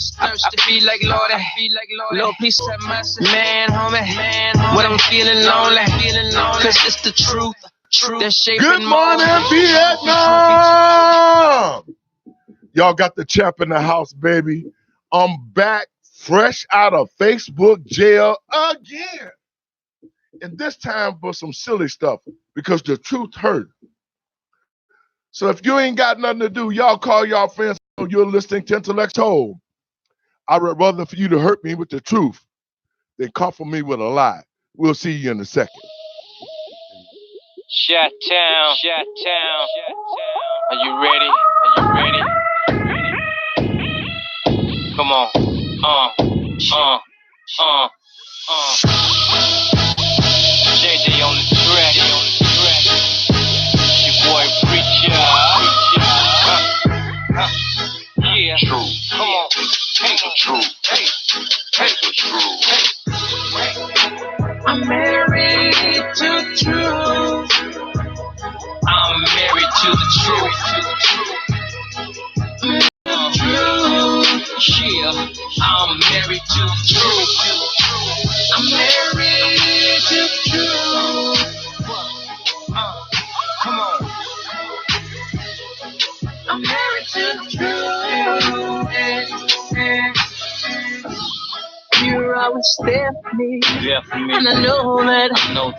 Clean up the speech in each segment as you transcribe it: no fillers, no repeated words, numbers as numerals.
was thirsty, be like Lordy. Lord, please set my man, homie. What I'm feeling lonely, cause it's the truth. That's shaping. Good morning, Vietnam. Y'all got the champ in the house, baby. I'm back fresh out of Facebook jail again. And this time for some silly stuff because the truth hurt. So if you ain't got nothing to do, y'all call y'all friends. You're listening to Intellectual. I would rather for you to hurt me with the truth than comfort me with a lie. We'll see you in a second. Shut town. Are you ready? Come on. JJ on the track. Your boy Preacher. Yeah. True. Come on. Hey, true. Hey, true. I'm married to truth. I'm married to the truth. Yeah, I'm married to the truth. I'm married to the truth. Come on. I'm married to the truth. You're always there for me. And I know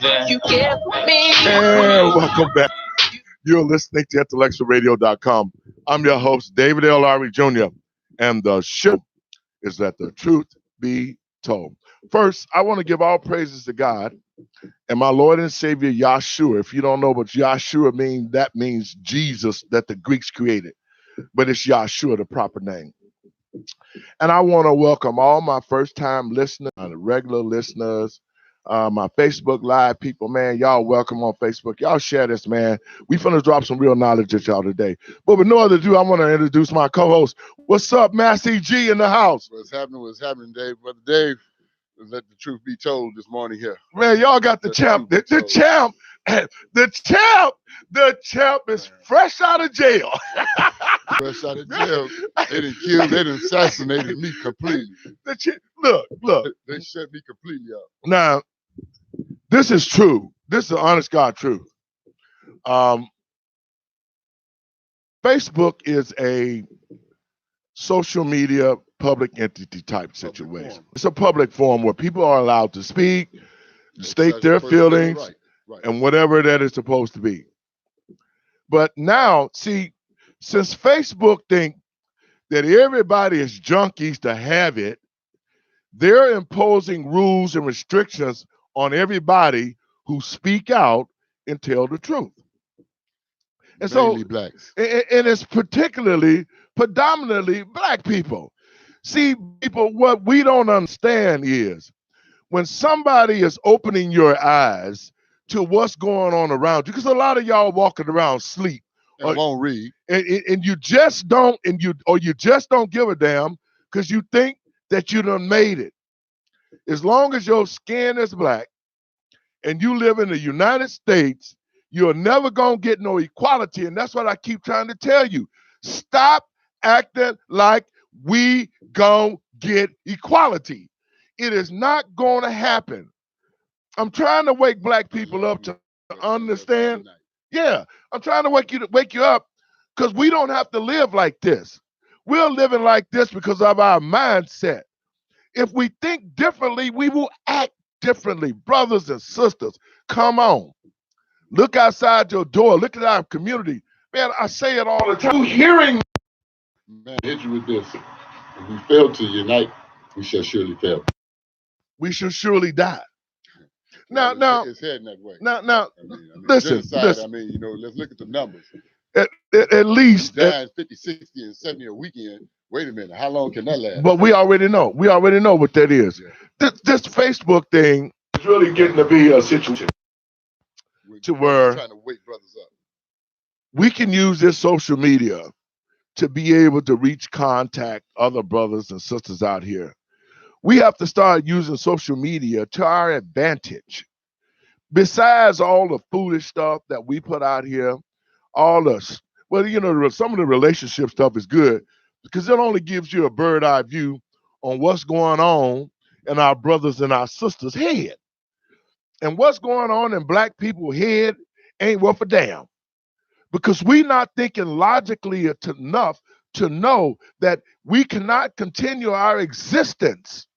that you care for me. And welcome back. You're listening to IntellectualRadio.com. I'm your host, David L. Lowry Jr., and the show is Let the Truth Be Told. First, I want to give all praises to God and my Lord and Savior, Yahshua. If you don't know what Yahshua means, that means Jesus that the Greeks created. But it's Yahshua, the proper name. And I want to welcome all my first-time listeners, the regular listeners, my Facebook Live people, man. Y'all welcome on Facebook. Y'all share this, man. We finna drop some real knowledge at y'all today. But with no other ado, I want to introduce my co-host. What's up, Massey G in the house? What's happening, Dave? Brother Dave, let the truth be told this morning here. Man, y'all got the champ. The champ is fresh out of jail. Fresh out of jail. They done killed, they done assassinated me completely. Look. They shut me completely up. Now, this is true. This is honest God truth. Facebook is a social media public entity type situation. It's a public forum where people are allowed to speak, state their feelings, right. And whatever that is supposed to be. But now, see, since Facebook think that everybody is junkies to have it, they're imposing rules and restrictions on everybody who speak out and tell the truth. And mainly so, blacks. And it's predominantly black people. See, people, what we don't understand is when somebody is opening your eyes to what's going on around you, because a lot of y'all walking around sleep and won't read, and you just don't, you just don't give a damn because you think that you done made it. As long as your skin is black and you live in the United States, you're never gonna get no equality, and that's what I keep trying to tell you. Stop acting like we gonna get equality. It is not gonna happen. I'm trying to wake black people up to understand. Yeah, I'm trying to wake you up because we don't have to live like this. We're living like this because of our mindset. If we think differently, we will act differently. Brothers and sisters, come on. Look outside your door. Look at our community. Man, I say it all the time. You hearing me? Man, hit you with this. If we fail to unite, we shall surely fail. We shall surely die. Now, it's heading that way. Now, listen. Let's look at the numbers. At least dying 50, 60, and 70 a weekend. Wait a minute, how long can that last? But we already know. We already know what that is. Yeah. This Facebook thing is really getting to be a situation to where trying to wake brothers up. We can use this social media to be able to contact other brothers and sisters out here. We have to start using social media to our advantage. Besides all the foolish stuff that we put out here, some of the relationship stuff is good, because it only gives you a bird eye view on what's going on in our brothers and our sisters' head. And what's going on in black people's head ain't worth a damn. Because we not thinking logically enough to know that we cannot continue our existence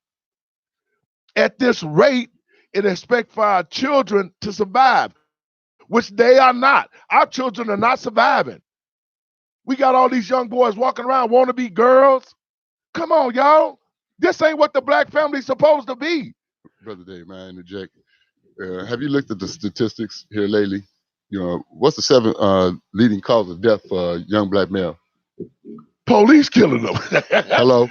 at this rate and expect for our children to survive, which they are not. Our children are not surviving. We got all these young boys walking around want to be girls. Come on, y'all. This ain't what the black family's supposed to be. Brother Dave, man, interject. Have you looked at the statistics here lately? You know, what's the 7 leading cause of death for young black male? Police killing them. Hello.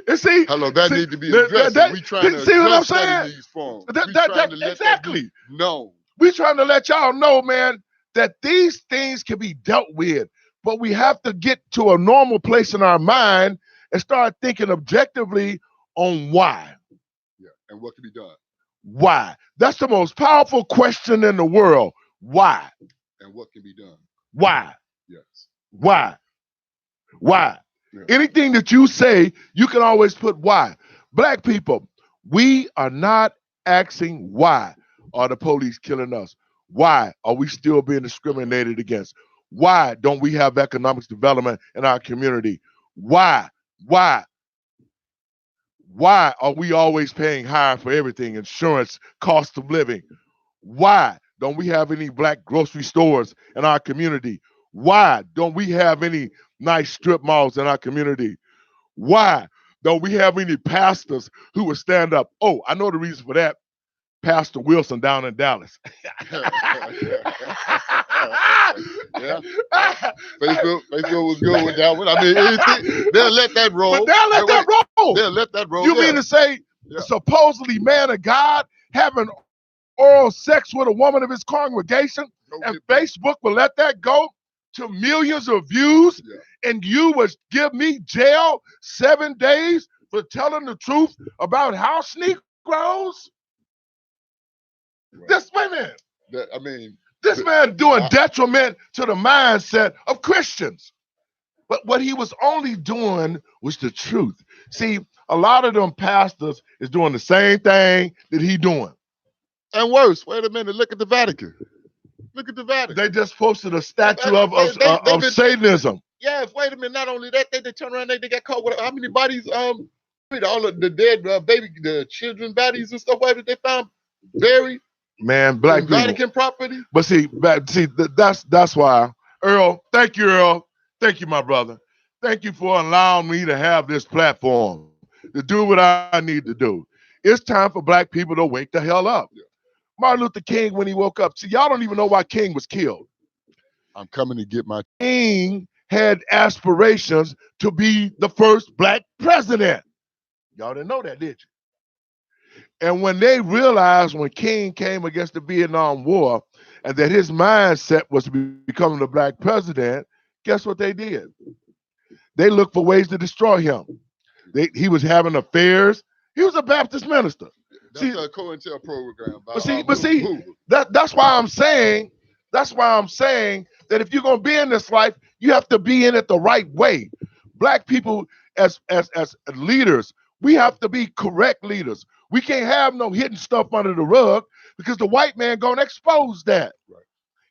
And see, hello, that need to be addressed. We trying to see what I'm address that saying? in these forms. Exactly. No. We trying to let y'all know, man, that these things can be dealt with, but we have to get to a normal place in our mind and start thinking objectively on why. Yeah, and what can be done. Why? That's the most powerful question in the world. Why? And what can be done. Why? Yes. Why? Why? Yeah. Anything that you say, you can always put why. Black people, we are not asking why are the police killing us? Why are we still being discriminated against? Why don't we have economic development in our community? Why? Why are we always paying higher for everything? Insurance, cost of living. Why don't we have any black grocery stores in our community? Why don't we have any nice strip malls in our community? Why don't we have any pastors who would stand up? Oh, I know the reason for that. Pastor Wilson down in Dallas. Yeah. Facebook was good with that one. I mean, they'll let that roll. But they'll let that roll. They'll let that roll. You mean to say supposedly man of God having oral sex with a woman of his congregation, and Facebook will let that go to millions of views, and you would give me jail 7 days for telling the truth about house Negroes? Right. This man doing detriment to the mindset of Christians. But what he was only doing was the truth. See, a lot of them pastors is doing the same thing that he doing. And worse, wait a minute, look at the Vatican. Look at the Vatican. They just posted a statue of Satanism. Yes, wait a minute. Not only that, they turn around, they got caught with how many bodies? All of the dead the children bodies and stuff like that they found buried. Man, black people. Vatican property. But that's why, Earl. Thank you, Earl. Thank you, my brother. Thank you for allowing me to have this platform to do what I need to do. It's time for black people to wake the hell up. Yeah. Martin Luther King, when he woke up, see, y'all don't even know why King was killed. I'm coming to get my... King had aspirations to be the first black president. Y'all didn't know that, did you? And when they realized when King came against the Vietnam War and that his mindset was to be becoming the black president, guess what they did? They looked for ways to destroy him. He was having affairs. He was a Baptist minister. That's a COINTEL program. That's why I'm saying that if you're gonna be in this life, you have to be in it the right way. Black people as leaders, we have to be correct leaders. We can't have no hidden stuff under the rug because the white man gonna expose that. Right.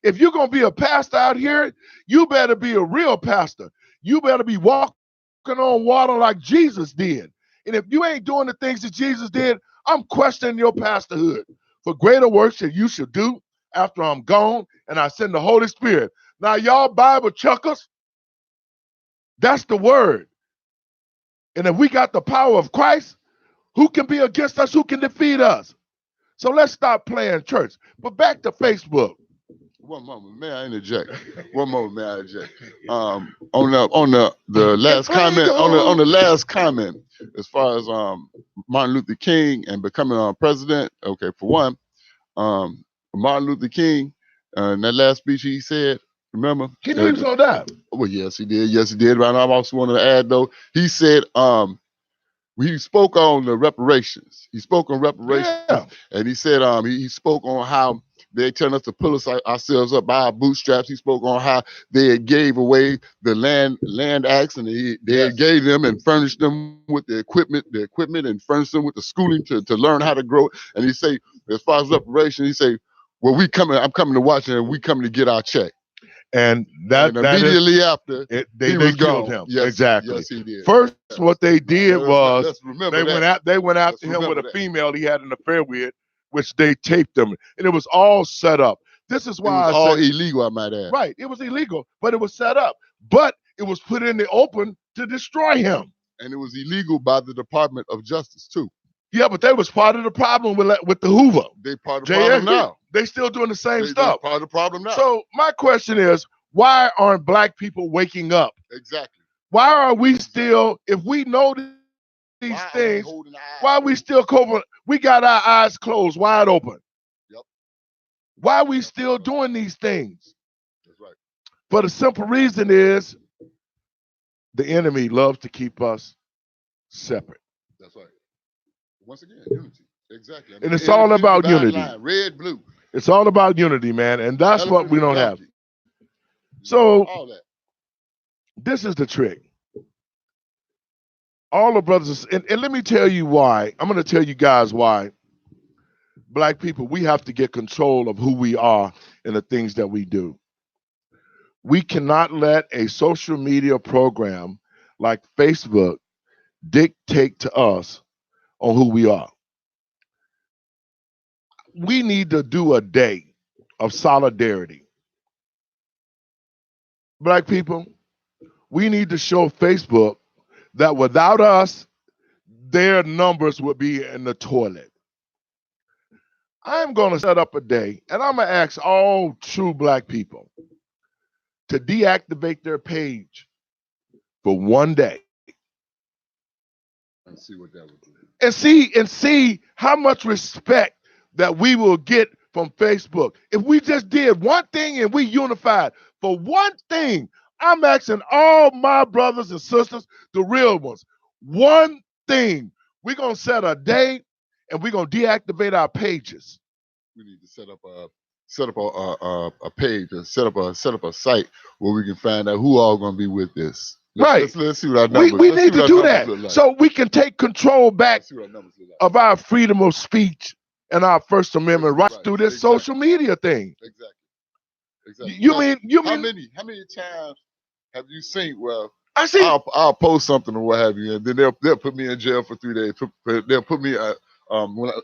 If you're gonna be a pastor out here, you better be a real pastor. You better be walking on water like Jesus did. And if you ain't doing the things that Jesus did, I'm questioning your pastorhood. For greater works that you should do after I'm gone and I send the Holy Spirit. Now, y'all Bible chuckers, that's the word. And if we got the power of Christ, who can be against us? Who can defeat us? So let's stop playing church. But back to Facebook. One moment, may I interject? On the last comment, on the last comment, as far as Martin Luther King and becoming president. Okay, for one, Martin Luther King, in that last speech he said, remember? He knew he was gonna die. Well, yes, he did. Yes, he did. But I also want to add, though, he said, he spoke on the reparations. He spoke on reparations, and he said he spoke on how They telling us to pull ourselves up by our bootstraps. He spoke on how they had gave away the land acts, and they had gave them and furnished them with the equipment and furnished them with the schooling to learn how to grow. And he say, as far as reparation, he say, well, I'm coming to Washington, and we coming to get our check. And immediately after they killed him. Yes, exactly. Yes, he did. First, what they did was they went after Let's him with a that. female he had an affair with, which they taped him, and it was all set up. This is why it was all illegal, I might add. Right, it was illegal, but it was set up. But it was put in the open to destroy him. And it was illegal by the Department of Justice too. Yeah, but they was part of the problem with the Hoover. They part of the problem now. They still doing the same stuff. Part of the problem now. So my question is, why aren't black people waking up? Exactly. Why are we still, if we know these things, why are we still covering? We got our eyes closed, wide open. Yep. Why are we still doing these things? That's right. For the simple reason is the enemy loves to keep us separate. That's right. Once again, unity. Exactly. And it's all about unity. Red, blue. It's all about unity, man. And that's what we don't have. So all that. This is the trick. All the brothers, and let me tell you why. I'm going to tell you guys why. Black people, we have to get control of who we are and the things that we do. We cannot let a social media program like Facebook dictate to us on who we are. We need to do a day of solidarity. Black people, we need to show Facebook that without us, their numbers would be in the toilet. I'm going to set up a day, and I'm going to ask all true black people to deactivate their page for one day. And see what that would do. And see how much respect that we will get from Facebook. If we just did one thing and we unified for one thing, I'm asking all my brothers and sisters, the real ones, one thing. We're going to set a day and we're going to deactivate our pages. We need to set up a page, set up a site where we can find out who all going to be with this. Let's see what our numbers. We need to do that like. So we can take control back of our freedom of speech and our First Amendment rights through this social media thing. Exactly. You mean how many times have you seen? Well, I see. I'll post something or what have you, and then they'll put me in jail for 3 days. They'll put me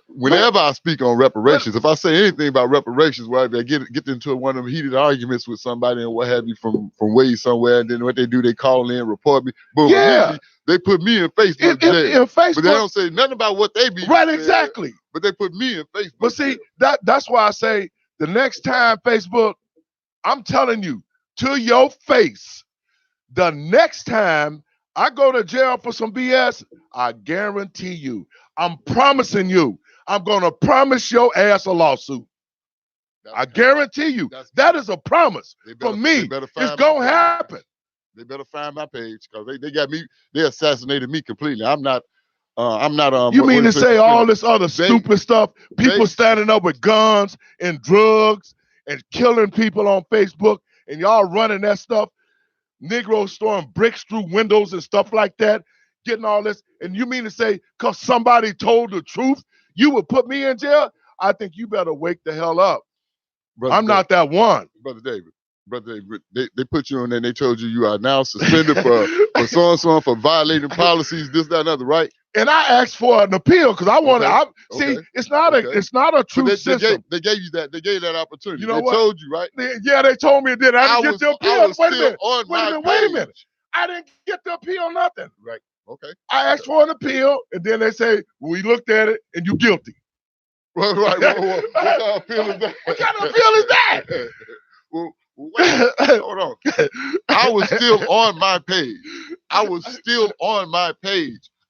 whenever I speak on reparations. If I say anything about reparations, where I get into one of them heated arguments with somebody and what have you from way somewhere, and then what they do, they call in, report me. Boom. Yeah. They put me in Facebook jail. But they don't say nothing about what they be. Right, exactly. But they put me in Facebook. But see, that's why I say the next time Facebook, I'm telling you to your face, the next time I go to jail for some BS, I guarantee you, I'm promising you, I'm going to promise your ass a lawsuit. I guarantee you, that is a promise from me. It's going to happen. They better find my page because they got me. They assassinated me completely. I'm not. You mean to say all this other stupid stuff? People standing up with guns and drugs and killing people on Facebook, and y'all running that stuff. Negroes throwing bricks through windows and stuff like that, getting all this. And you mean to say because somebody told the truth, you would put me in jail? I think you better wake the hell up. I'm not that one. Brother David, they put you in there and they told you are now suspended for so-and-so for violating policies, this, that, and other, right? And I asked for an appeal because I want to. See, it's not a true system. They gave you that. They gave you that opportunity. You know they what? told you, right? They told me it did. I didn't get the appeal. Wait a minute. I didn't get the appeal. Nothing. Right. Okay. I asked for an appeal, and then they say we looked at it, and you're guilty. Right. What kind of appeal is that? What kind of appeal is that? Well, wait, hold on. I was still on my page.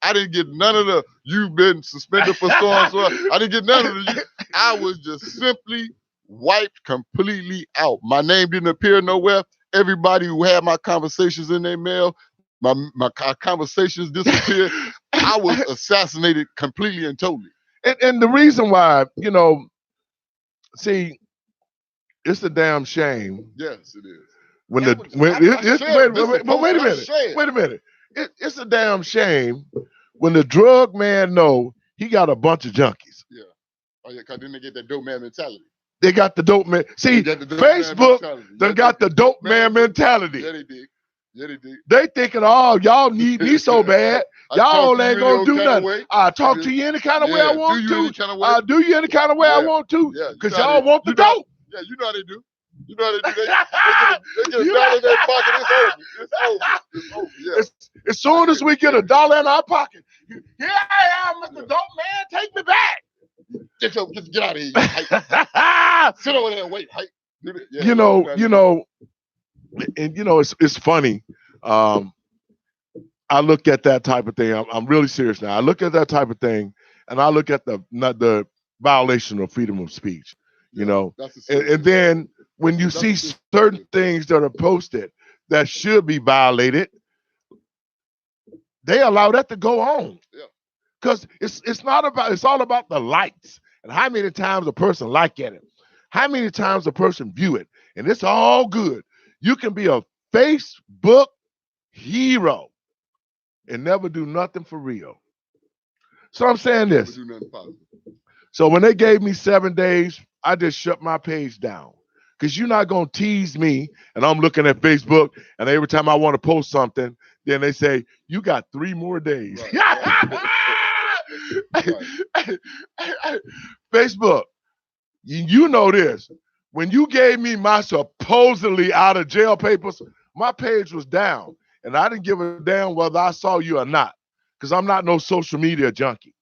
I didn't get none of the you've been suspended for so and so. I didn't get none of the. I was just simply wiped completely out. My name didn't appear nowhere. Everybody who had my conversations in their mail, my conversations disappeared. I was assassinated completely and totally. And the reason why, see, It's a damn shame. Yes, it is. When Yeah, the but when I it, it, shared wait, it. wait, wait, wait a I minute. shared. Wait a minute. It's a damn shame when the drug man know he got a bunch of junkies. Yeah. Oh yeah, cause then they get that dope man mentality. They got the dope man. See, They got the dope man Facebook mentality. done Yeah, got the dope man mentality. Yeah, they did. Yeah, they did. They thinking, oh, y'all need me so bad. Y'all ain't gonna do nothing. I talk to you any kind of way I want to. I do you any kind of way I want to. Yeah, because y'all want the dope. Yeah, you know how they do. You know how they do. They get a dollar in their pocket. It's over. It's over. Yeah. As soon as we get a dollar in our pocket, here I am, Mr. Dope Man. Take me back. Get out of here. Sit over there and wait. Yeah, you know, and it's funny. I look at that type of thing. I'm really serious now. I look at that type of thing, and I look at the violation of freedom of speech. And then when you see certain things that are posted that should be violated, they allow that to go on. Yeah. Because it's all about the likes and how many times a person like it, how many times a person view it, and it's all good. You can be a Facebook hero and never do nothing for real. So I'm saying this. So when they gave me 7 days, I just shut my page down. Because you're not going to tease me, and I'm looking at Facebook, and every time I want to post something, then they say, you got 3 more days. Right. Facebook, you know this. When you gave me my supposedly out of jail papers, my page was down. And I didn't give a damn whether I saw you or not, because I'm not no social media junkie.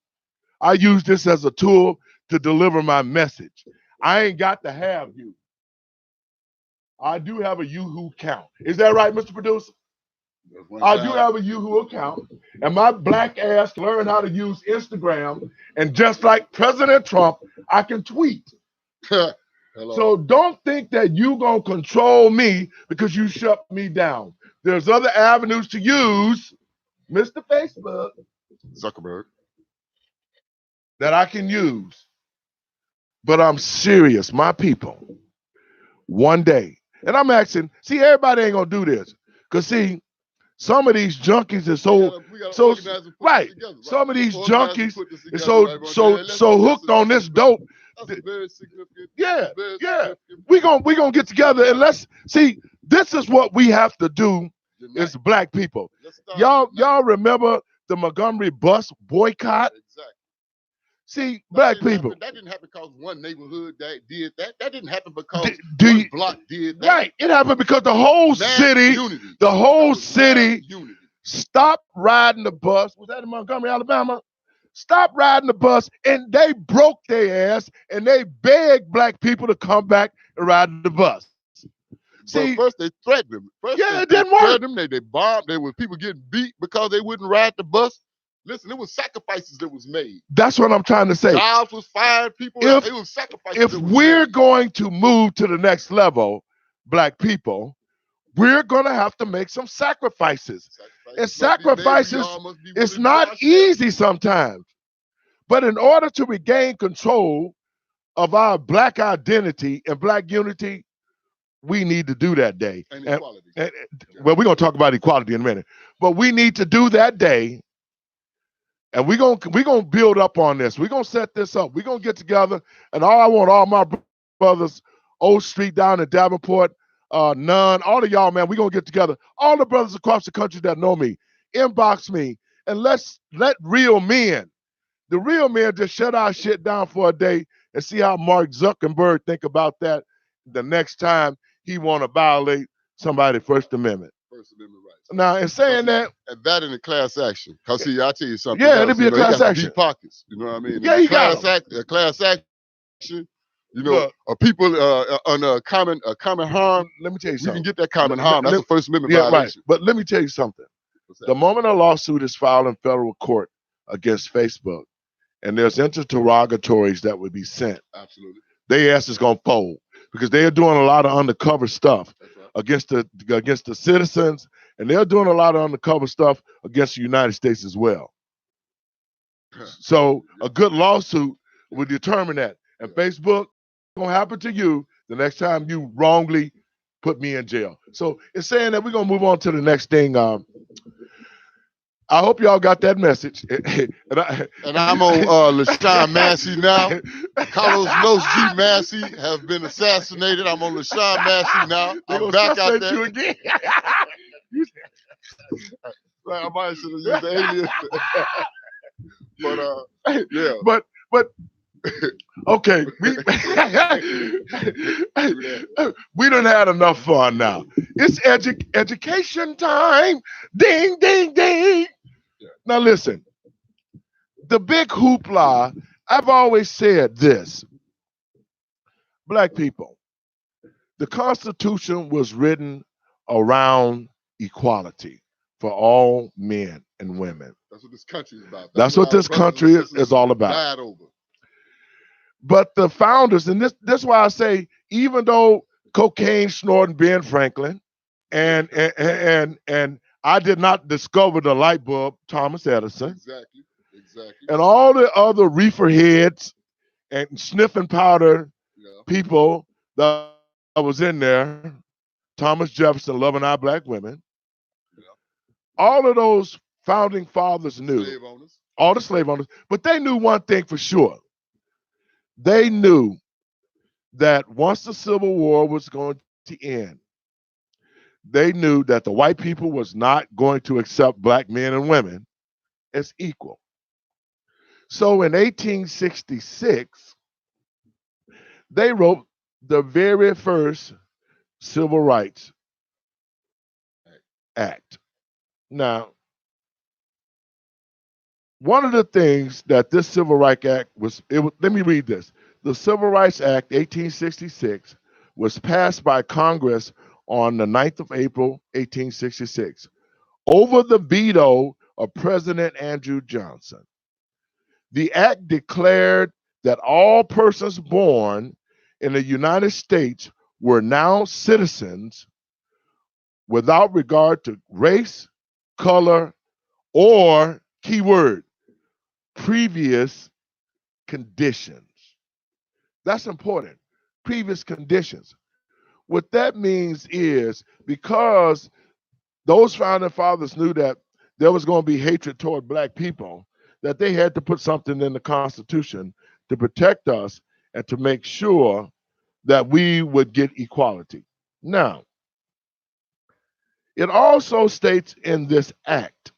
I use this as a tool to deliver my message. I ain't got to have you. I do have a Yahoo account. Is that right, Mr. Producer? I do have a Yahoo account. And my black ass learned how to use Instagram. And just like President Trump, I can tweet. So don't think that you going to control me because you shut me down. There's other avenues to use, Mr. Facebook. Zuckerberg. That I can use. But I'm serious, my people. One day. And I'm asking, see, everybody ain't going to do this. Because, see, some of these junkies are so right. Some of these junkies are so hooked on this dope. That's very significant. Yeah. We're gonna get together and let's see. This is what we have to do as black people. Y'all remember the Montgomery bus boycott? Exactly. See, black people. That didn't happen because one neighborhood that did that. That didn't happen because one block did that. Right. It happened because the whole city stopped riding the bus. Was that in Montgomery, Alabama? Stopped riding the bus, and they broke their ass, and they begged black people to come back and ride the bus. See, first they threatened them. It didn't work. They bombed. There were people getting beat because they wouldn't ride the bus. Listen, it was sacrifices that was made. That's what I'm trying to say. Jobs was fired. People. It was sacrifices. If we're going to move to the next level, black people, we're going to have to make some sacrifices. And sacrifices is not easy sometimes. But in order to regain control of our black identity and black unity, we need to do that day. And equality. Well, we're going to talk about equality in a minute. But we need to do that day. And we're gonna build up on this. We're going to set this up. We're going to get together. And I want all my brothers, O Street down in Davenport, Nunn, all of y'all, man, we're going to get together. All the brothers across the country that know me, inbox me. And let real men, the real men, just shut our shit down for a day and see how Mark Zuckerberg think about that the next time he want to violate somebody's First Amendment. First Amendment rights. Now, in saying that, and that in a class action, because see, I tell you something. Yeah, it'll be a class action. Deep pockets, you know what I mean? Yeah, he got a class action. You know, people on a common harm. Let me tell you something. We can get that common harm. That's a First Amendment violation. Right. But let me tell you something. The moment a lawsuit is filed in federal court against Facebook, and there's interrogatories that would be sent, absolutely, their ass is gonna fold because they are doing a lot of undercover stuff against the citizens, and they're doing a lot of undercover stuff against the United States as well. So a good lawsuit would determine that. And Facebook gonna happen to you. the next time you wrongly put me in jail. So it's saying that we're gonna move on to the next thing. I hope y'all got that message. And I'm on LaShawn Massey now. Carlos Los G. Massey has been assassinated. I'm on LaShawn Massey now. I'm back out there. You again. I might should have used the alias. But yeah. But okay, we done had enough fun now. It's education time. Ding, ding, ding. Yeah. Now listen, the big hoopla, I've always said this. Black people, the Constitution was written around equality for all men and women. That's what this country is about. That's what this country is all about. Over. But the founders, and this is why I say, even though cocaine snorting Ben Franklin, and I did not discover the light bulb, Thomas Edison. Exactly. And all the other reefer heads and sniffing powder people that was in there, Thomas Jefferson loving our black women. Yeah. All of those founding fathers knew, all the slave owners, but they knew one thing for sure. They knew that once the Civil War was going to end, they knew that the white people was not going to accept black men and women as equal. So in 1866, they wrote the very first Civil Rights Act. Now, one of the things that this Civil Rights Act was, let me read this. The Civil Rights Act, 1866, was passed by Congress on the 9th of April, 1866, over the veto of President Andrew Johnson. The act declared that all persons born in the United States were now citizens without regard to race, color, or, keyword, previous conditions. That's important. Previous conditions. What that means is because those founding fathers knew that there was going to be hatred toward black people, that they had to put something in the Constitution to protect us and to make sure that we would get equality. Now, it also states in this act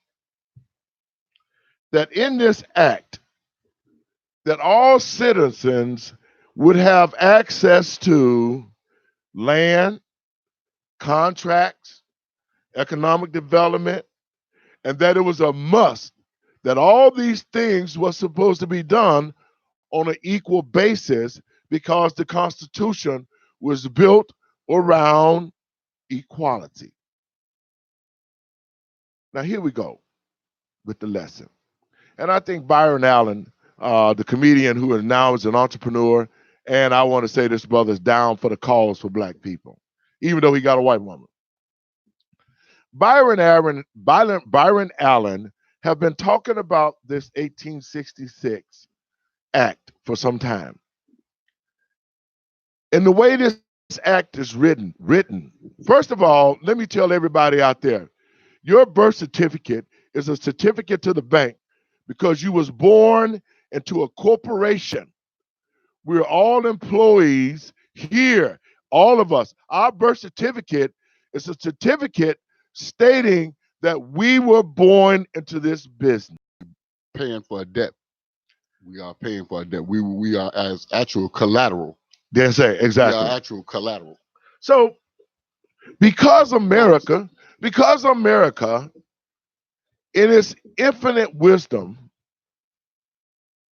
that all citizens would have access to land, contracts, economic development, and that it was a must that all these things were supposed to be done on an equal basis because the Constitution was built around equality. Now here we go with the lesson. And I think Byron Allen, the comedian who now is an entrepreneur, and I want to say this brother's down for the cause for black people, even though he got a white woman. Byron Allen have been talking about this 1866 act for some time. And the way this act is written, first of all, let me tell everybody out there, your birth certificate is a certificate to the bank because you was born into a corporation. We're all employees here, all of us. Our birth certificate is a certificate stating that we were born into this business. Paying for a debt. We are paying for a debt. We are as actual collateral. Yes, exactly. We are actual collateral. So because America, in its infinite wisdom,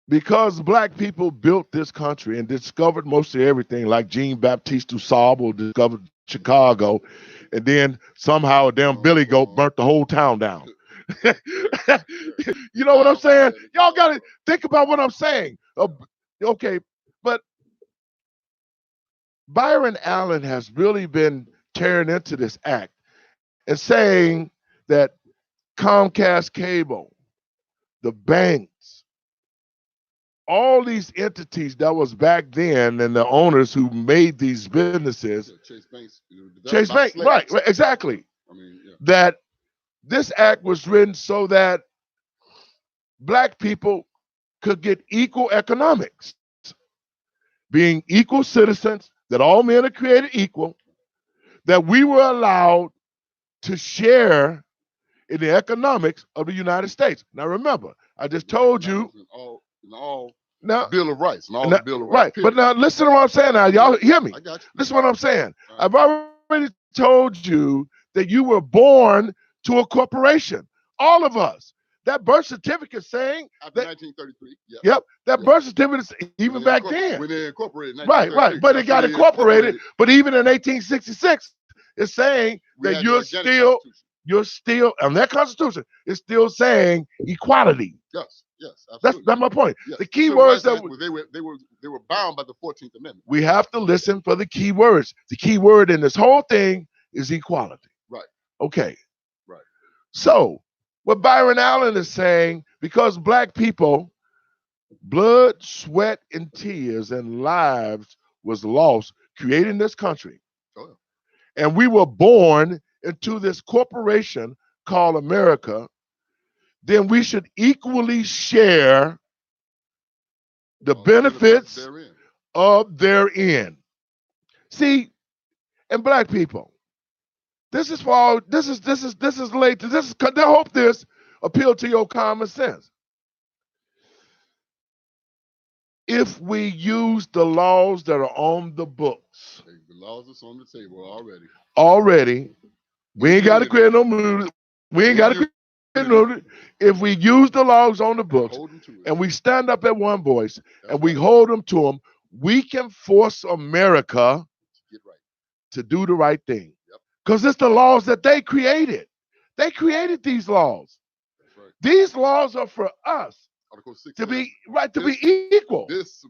because black people built this country and discovered most of everything, like Jean-Baptiste Dusable discovered Chicago, and then somehow a damn billy goat burnt the whole town down. You know what I'm saying? Y'all got to think about what I'm saying. Okay, but Byron Allen has really been tearing into this act and saying that Comcast Cable, the banks, all these entities that was back then and the owners who made these businesses, Chase Banks, Chase Bank, right, exactly. I mean, yeah. That this act was written so that black people could get equal economics, being equal citizens, that all men are created equal, that we were allowed to share in the economics of the United States. Now remember, I just told you in all now Bill of Rights, and all now, the Bill of right. Rights. But now listen to what I'm saying. Now y'all hear me. I got you. Listen to what I'm saying. I've already told you that you were born to a corporation. All of us. That birth certificate saying after that, 1933. Yeah. Yep. That birth certificate is even back then. When they incorporated. Right. But it got incorporated. But even in 1866, it's saying that you're still, and that Constitution is still saying equality. Yes, absolutely. That's my point. Yes. The key words that they were bound by the 14th Amendment. We have to listen for the key words. The key word in this whole thing is equality. Right. Okay. Right. So what Byron Allen is saying, because black people, blood, sweat, and tears and lives was lost creating this country. Oh, yeah. And we were born into this corporation called America, then we should equally share the benefits of their end. See, and black people, this is for all, this is late. I hope this appeal to your common sense. If we use the laws that are on the books, the laws that's on the table already, we ain't got to create no mood. We ain't got to create no. If we use the laws on the books and we stand up at one voice and we hold them to them, we can force America to do the right thing. Because it's the laws that they created. They created these laws. Right. These laws are for us to be equal. This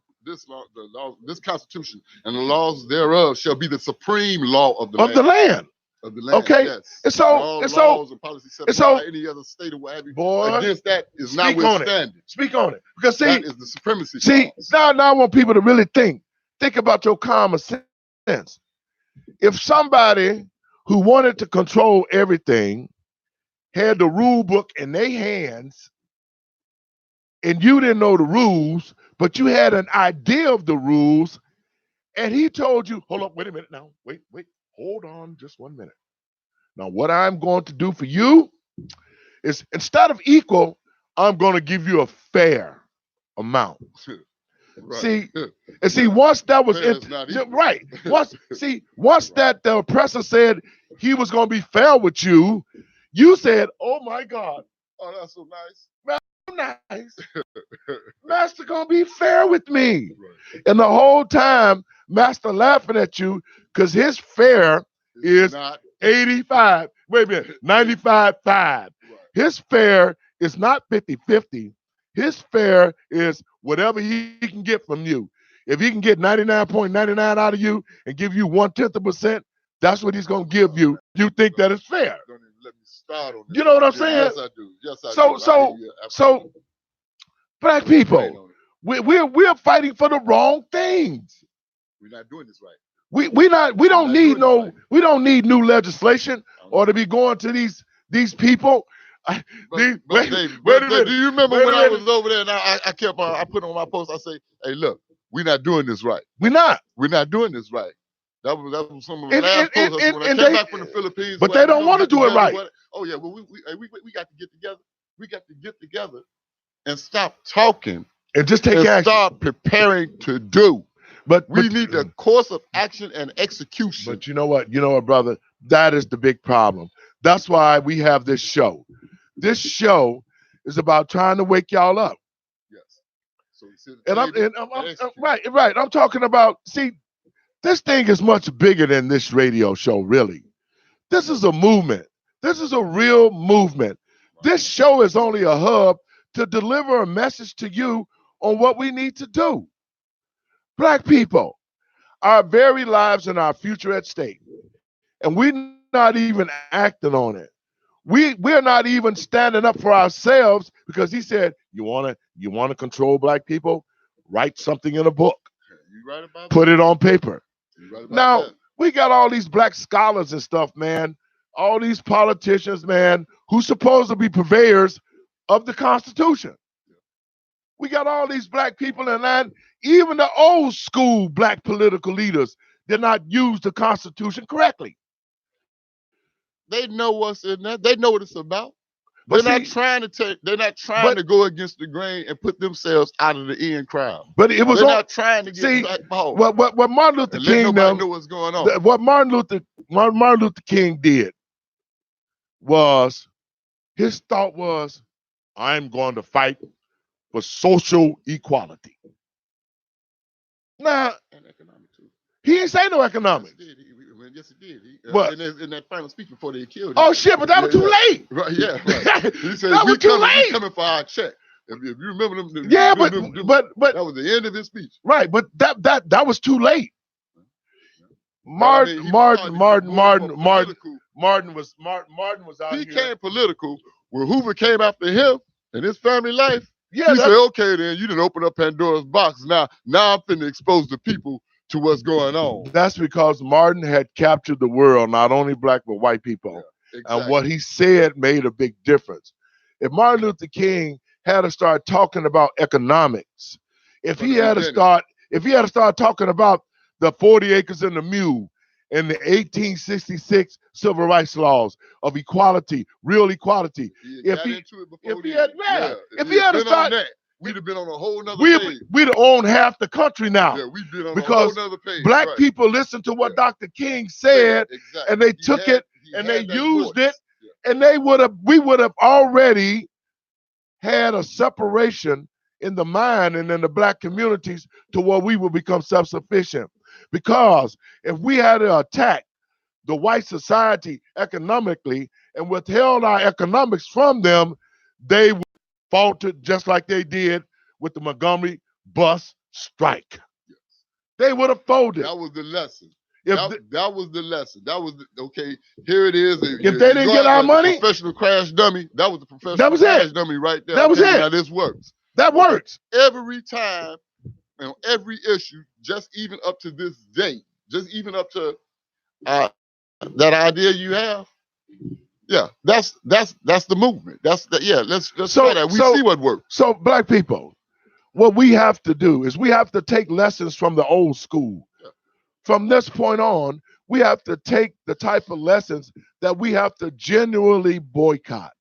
law, the law, this Constitution and the laws thereof shall be the supreme law of the land. Of the land. Okay. Yes. And so laws and policies set by any other state or what have you. Boy, against that is notwithstanding. Speak on it. Because see, that is the supremacy. See, now I want people to really think about your common sense. If somebody who wanted to control everything had the rule book in their hands and you didn't know the rules, but you had an idea of the rules, and he told you, hold up, wait a minute now, wait, hold on just 1 minute. Now, what I'm going to do for you is instead of equal, I'm going to give you a fair amount. Right. See, once that was right. Once that the oppressor said he was going to be fair with you, you said, "Oh my God, oh that's so nice, nice, Master gonna be fair with me." Right. And the whole time, Master laughing at you because his fair is 85. Wait a minute, 95.5. Right. His fair is not 50-50. His fair is whatever he can get from you. If he can get 99.99 out of you and give you 0.1%, that's what he's going to give you. You think that is fair. Don't even let me start on this. You know what I'm saying? Yes, I do. Yes, I do. So, black people, we're fighting for the wrong things. We're not doing this right. We don't need new legislation or to be going to these people. Dave, do you remember when I was over there and I kept on, I put on my post, I say, hey, look, we're not doing this right. We're not doing this right. That was some of the last posts when I came back from the Philippines. But they don't want to do it right. Oh yeah, well we got to get together. We got to get together and stop talking and just take action. Start preparing to do. But we need a course of action and execution. But you know what, brother? That is the big problem. That's why we have this show. This show is about trying to wake y'all up. Yes. So I'm right. I'm talking about, see, this thing is much bigger than this radio show, really. This is a movement. This is a real movement. This show is only a hub to deliver a message to you on what we need to do. Black people, our very lives and our future at stake. And we're not even acting on it. We're not even standing up for ourselves because he said, you wanna control black people? write something in a book, You right about put it on paper. You right about Now, that. we got all these black scholars and stuff, man. All these politicians, man, who's supposed to be purveyors of the Constitution. We got all these black people in line. Even the old school black political leaders did not use the Constitution correctly. They know what's in there. They know what it's about. But They're see, not trying to take. They're not trying to go against the grain and put themselves out of the in crowd. but it was They're all, not trying to get see, blackballed. what Martin Luther And let King nobody know what's going on. what Martin Luther King did was, his thought was, I'm going to fight for social equality. Now, And economic too. he ain't say no economics. Yes, he did. What? In that final speech before they killed him. Oh shit, but that was too late. Right, yeah. Right. He said, That was too late. We coming for our check. If you remember them, Yeah, but that was the end of his speech. right, but that was too late. Martin was out He here. came political when Hoover came after him and his family life. Yeah, He said, okay, then you didn't open up Pandora's box. Now I'm finna expose the people to what's going on. That's because Martin had captured the world, not only black but white people. Yeah, exactly. And what he said made a big difference. If Martin Luther King had to start talking about economics, if he had to start talking about the 40 acres and the mule and the 1866 civil rights laws of equality, real equality. If he had to start, we'd have been on a whole nother page. We'd have owned half the country now. Yeah, we'd been on because a whole nother page. Black people listened to what Dr. King said, and they took it and they used it, and we would have already had a separation in the mind and in the black communities to where we would become self-sufficient. Because if we had to attack the white society economically and withheld our economics from them, they would falter just like they did with the Montgomery bus strike. Yes. They would have folded. That was the lesson. If that was the lesson. That was okay. Here it is. If they didn't get our money, professional crash dummy. That was the professional that was crash it. dummy right there. That was it. Now this works. That works every time, on every issue. Just even up to this day. Just even up to that idea you have. Yeah, that's the movement. Let's try that. We see what works. So black people, what we have to do is we have to take lessons from the old school. Yeah. From this point on, we have to take the type of lessons that we have to genuinely boycott.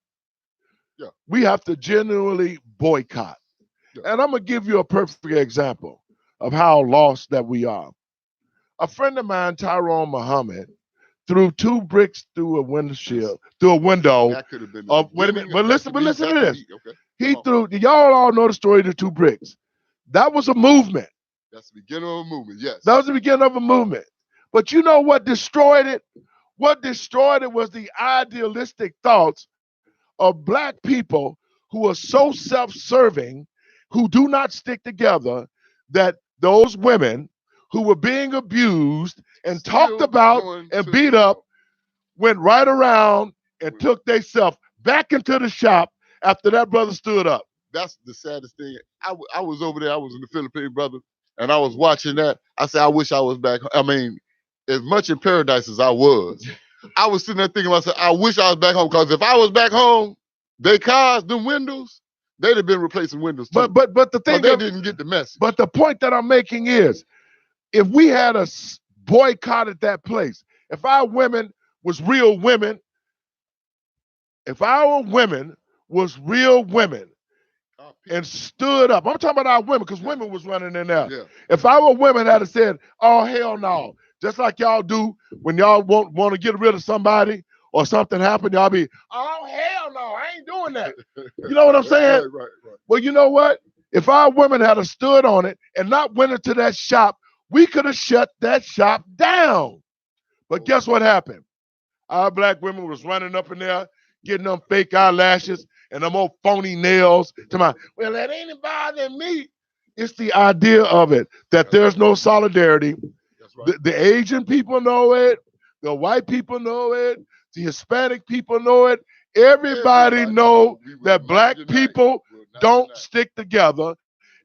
Yeah. We have to genuinely boycott. Yeah. And I'm gonna give you a perfect example of how lost that we are. A friend of mine, Tyrone Muhammad, threw 2 bricks through a window. That could have been. Wait a minute, but listen to this. Okay. He threw. Y'all all know the story of the 2 bricks. That was a movement. That's the beginning of a movement. Yes. That was the beginning of a movement. But you know what destroyed it? What destroyed it was the idealistic thoughts of black people who are so self-serving, who do not stick together, that those women who were being abused and Still talked about and beat up went right around and took themselves back into the shop after that brother stood up. That's the saddest thing. I was over there. I was in the Philippines, brother, and I was watching that. I said, I wish I was back. I mean, as much in paradise as I was sitting there thinking to myself, I wish I was back home, because if I was back home, they cars, them windows, they'd have been replacing windows too. But the thing, they didn't get the message. But the point that I'm making is, if we had a boycotted that place, if our women was real women, if our women was real women and stood up, I'm talking about our women, because women was running in there. Yeah. If our women had said, oh, hell no, just like y'all do when y'all want to get rid of somebody or something happened, y'all be, oh, hell no, I ain't doing that. You know what I'm saying? Right. Well, you know what? If our women had stood on it and not went into that shop, we could have shut that shop down. But guess what happened? Our black women was running up in there, getting them fake eyelashes and them old phony nails. Well, that ain't bothering me. It's the idea of it, that there's no solidarity. That's right. The Asian people know it. The white people know it. The Hispanic people know it. Everybody know that black people don't stick together.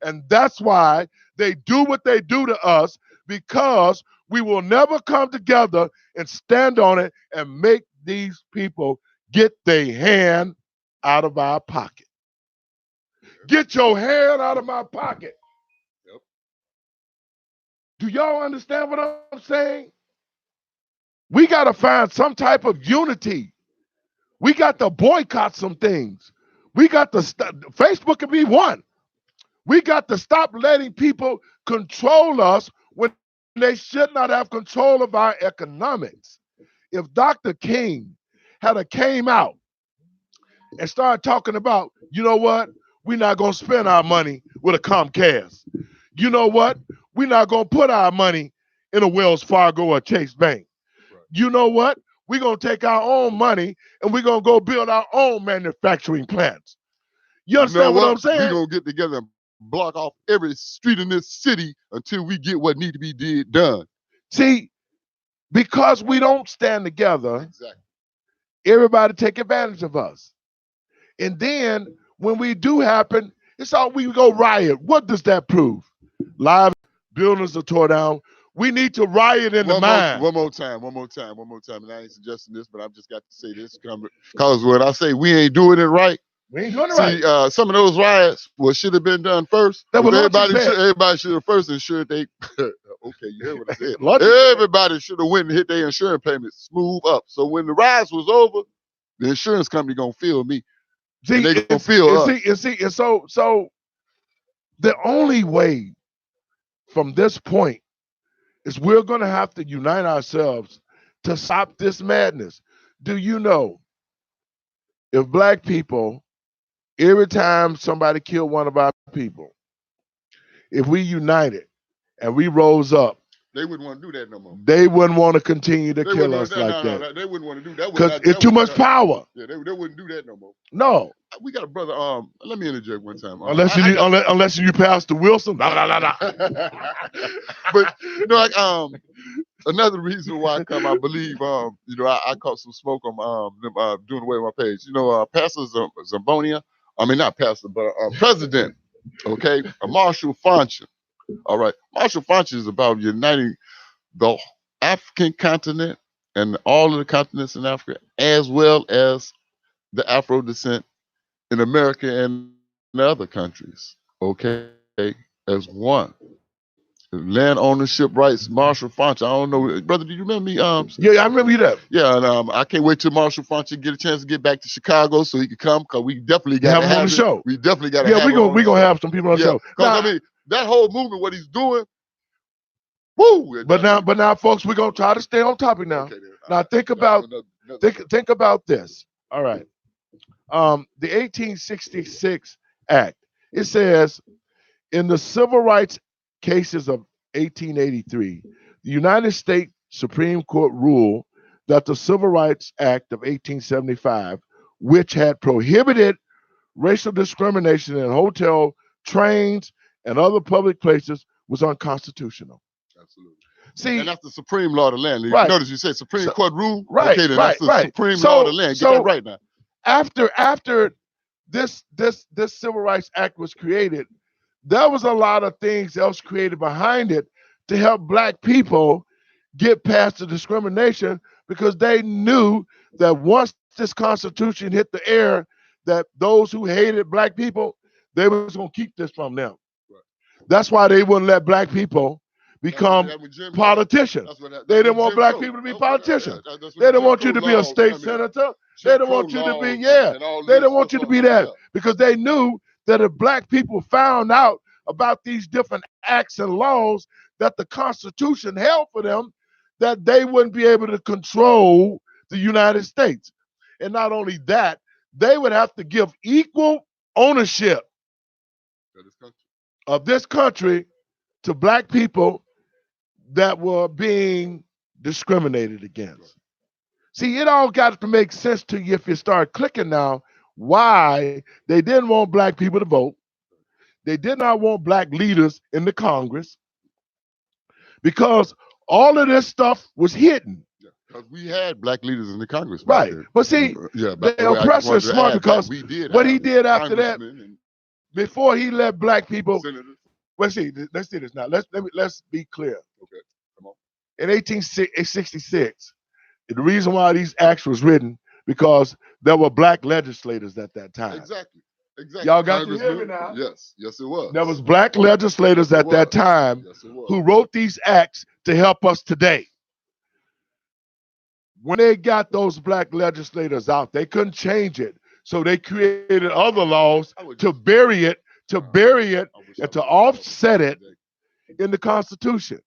And that's why they do what they do to us, because we will never come together and stand on it and make these people get their hand out of our pocket. Get your hand out of my pocket. Yep. Do y'all understand what I'm saying? We got to find some type of unity. We got to boycott some things. We got to Facebook can be one. We got to stop letting people control us when they should not have control of our economics. If Dr. King had came out and started talking about, you know what, we're not going to spend our money with a Comcast. You know what, we're not going to put our money in a Wells Fargo or Chase Bank. Right. You know what, we're going to take our own money and we're going to go build our own manufacturing plants. You understand what I'm saying? We're going to get together and block off every street in this city until we get what need to be done. See, because we don't stand together, exactly, everybody take advantage of us. And then when we do happen, it's all we go riot. What does that prove? Live buildings are tore down. We need to riot in the mind. One more time. And I ain't suggesting this, but I've just got to say this because when I say we ain't doing it right, we ain't doing it right. Some of those riots, what should have been done first, everybody should have first ensured they, okay, you heard what I said. Everybody should have went and hit their insurance payments smooth up. So when the riots was over, the insurance company going to feel me. See, they going to feel us. And so the only way from this point is we're going to have to unite ourselves to stop this madness. Do you know, if black people, every time somebody killed one of our people, if we united and we rose up, they wouldn't want to do that no more. They wouldn't want to continue to kill us like that. No, they wouldn't want to do that. Because it's too much power. Yeah, they wouldn't do that no more. No. We got a brother, let me interject one time. Unless you pass to Wilson. Blah, blah, blah, blah. But, you know, like, another reason why I believe, you know, I caught some smoke on them doing away with my page. You know, Pastor Zambonia, I mean, not Pastor, but President, okay, Marshall Faunch. All right. Marshall Faunch is about uniting the African continent and all of the continents in Africa, as well as the Afro descent in America and in other countries, okay, as one. Land ownership rights, Marshall Faunch. I don't know, brother, do you remember me? Yeah, I remember you that. Yeah, and I can't wait till Marshall Faunch get a chance to get back to Chicago so he can come, because we definitely got to have him on the show. We definitely got to have him on the show. We're going to have some people on the show. Because, I mean, that whole movement, what he's doing, woo! But now, folks, we're going to try to stay on topic now. Okay, now, think about this. All right. The 1866 Act, it says, in the civil rights cases of 1883, the United States Supreme Court ruled that the Civil Rights Act of 1875, which had prohibited racial discrimination in hotel, trains, and other public places, was unconstitutional. Absolutely. See, and that's the supreme law of the land. Right. Notice you say Supreme Court rule. Right. Okay, then that's the supreme law of the land. Get that right now. After this Civil Rights Act was created, there was a lot of things else created behind it to help black people get past the discrimination, because they knew that once this Constitution hit the air, that those who hated black people, they was going to keep this from them. Right. That's why they wouldn't let black people become politicians. They didn't want black people to be politicians. They didn't want you to be a state senator. They didn't want you to be, they didn't want you to be that, because they knew that if black people found out about these different acts and laws that the Constitution held for them, that they wouldn't be able to control the United States. And not only that, they would have to give equal ownership of this country to black people that were being discriminated against. See, it all got to make sense to you if you start clicking now why they didn't want black people to vote. They did not want black leaders in the Congress, because all of this stuff was hidden. Because we had black leaders in the Congress. Right. But see, the oppressor is smart, because what he did after that, before he let black people. Senators. Let's see this now. Let's be clear. Okay, come on. In 1866, the reason why these acts was written because there were black legislators at that time. Exactly. Y'all got to hear me now? Yes, it was. There was black legislators at that time who wrote these acts to help us today. When they got those black legislators out, they couldn't change it. So they created other laws to bury it, and to offset it in the Constitution.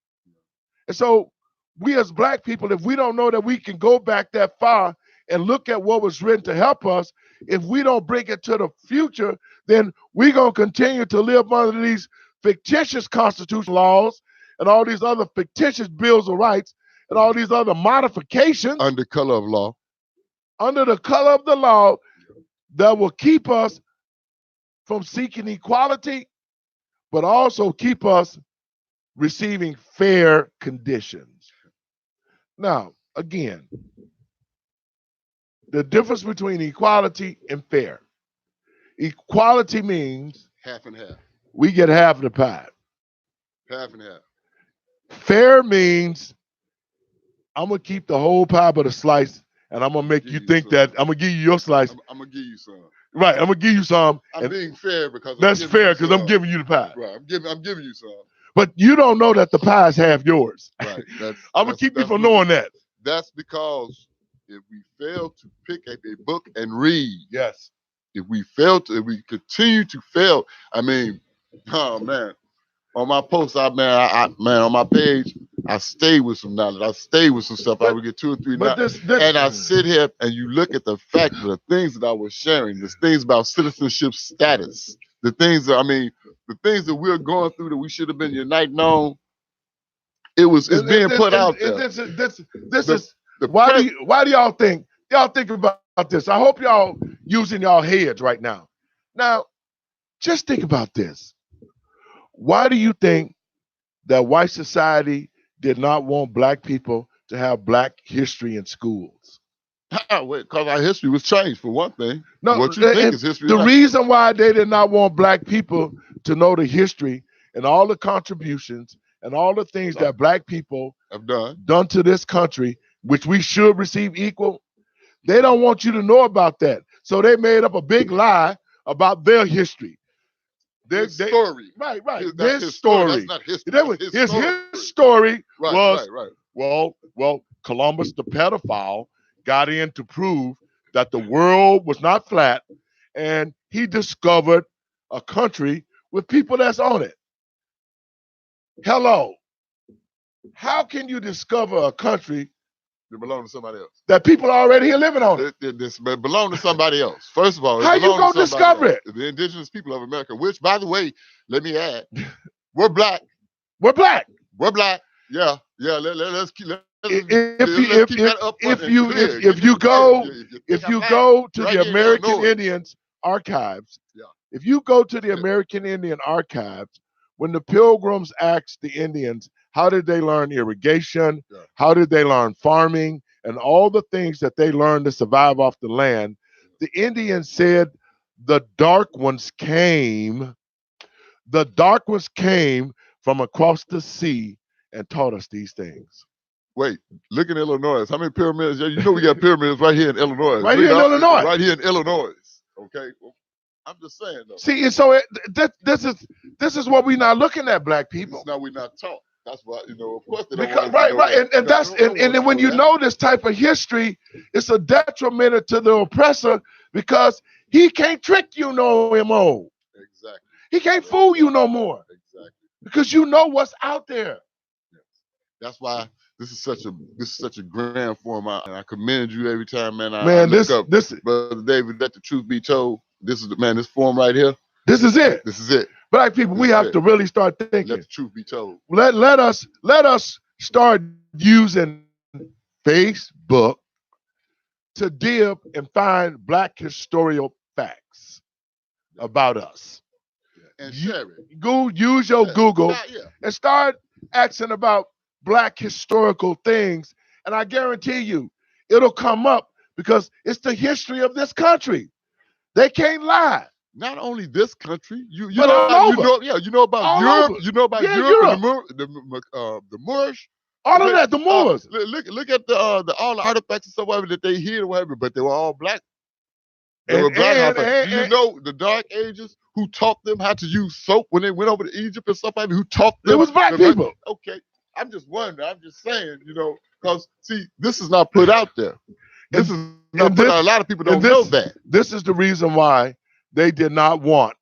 And so we as black people, if we don't know that we can go back that far and look at what was written to help us, if we don't bring it to the future, then we're going to continue to live under these fictitious constitutional laws and all these other fictitious bills of rights and all these other modifications. Under color of law. Under the color of the law that will keep us from seeking equality, but also keep us receiving fair conditions. Now, again, the difference between equality and fair. Equality means half and half. We get half of the pie. Half and half. Fair means I'm going to keep the whole pie but a slice, and I'm going to make you think that I'm going to give you your slice. I'm going to give you some. Right, I'm going to give you some. I'm being fair because that's fair because I'm giving you the pie. Right, I'm giving you some. But you don't know that the pie is half yours. Right. I'm going to keep you from knowing that. That's because if we fail to pick up a book and read. Yes. If we continue to fail, I mean, oh man, on my post, on my page, I stay with some knowledge. I stay with some stuff. I would get 2 or 3 knowledge. And I sit here and you look at the fact of the things that I was sharing, the things about citizenship status, the things that we're going through that we should have been uniting on. It's being put out there. Why do y'all think about this? I hope y'all using y'all heads right now. Now, just think about this. Why do you think that white society did not want black people to have black history in schools? Because our history was changed, for one thing. No, what you think is history? The reason why they did not want black people to know the history and all the contributions and all the things that black people have done to this country, which we should receive equal, they don't want you to know about that. So they made up a big lie about their history. Their story. Right. Their story. That's not history. His story was, right. Well, Columbus, the pedophile, got in to prove that the world was not flat, and he discovered a country with people that's on it. Hello. How can you discover a country that belong to somebody else? That people are already here living on it. This belong to somebody else. First of all, how you gonna discover it? The indigenous people of America, which, by the way, let me add, we're black. We're black. Yeah. Let's keep that up. If you go to the American Indians archives, if you go to the American Indian archives, when the Pilgrims asked the Indians, how did they learn irrigation? Yeah. How did they learn farming? And all the things that they learned to survive off the land, the Indians said the dark ones came from across the sea and taught us these things. Wait, look in Illinois. How many pyramids? You know we got pyramids right here in Illinois. Right here in Illinois. Okay. Well, I'm just saying though. See, and so this is what we're not looking at, black people. Now we're not taught. That's why, of course they don't and then when you know this type of history, it's a detriment to the oppressor because he can't trick you no more. Exactly. He can't fool you no more. Exactly. Because you know what's out there. Yes. That's why this is such a grand forum, and I commend you every time, man. This Brother David, let the truth be told. This forum right here. This is it. Black people, we have to really start thinking. Let the truth be told. Let us start using Facebook to dig and find black historical facts about us. And share it. Use your Google and start asking about black historical things. And I guarantee you, it'll come up because it's the history of this country. They can't lie. Not only this country, you But know, all over. you know about All Europe, over. you know about Yeah, Europe, and the Moorish. all of that, the Moors. Look at the all the artifacts and stuff whatever that they hid or whatever, but they were all black. They And- were black and- artifacts. Do you and- know the Dark Ages who taught them how to use soap when they went over to Egypt and stuff like that? Who taught them? It was black people. Okay, I'm just wondering. I'm just saying, you know, because see, this is not put out there. This is not put out. A lot of people don't know that. This is the reason why they did not want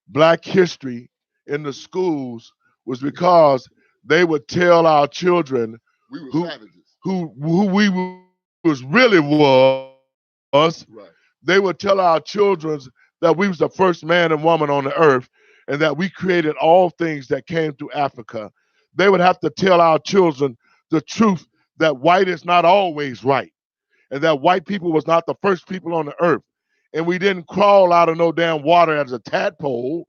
black history in the schools, was because they would tell our children We were savages. who we was really was. Right. They would tell our children that we was the first man and woman on the earth, and that we created all things that came through Africa. They would have to tell our children the truth, that white is not always right, and that white people was not the first people on the earth. And we didn't crawl out of no damn water as a tadpole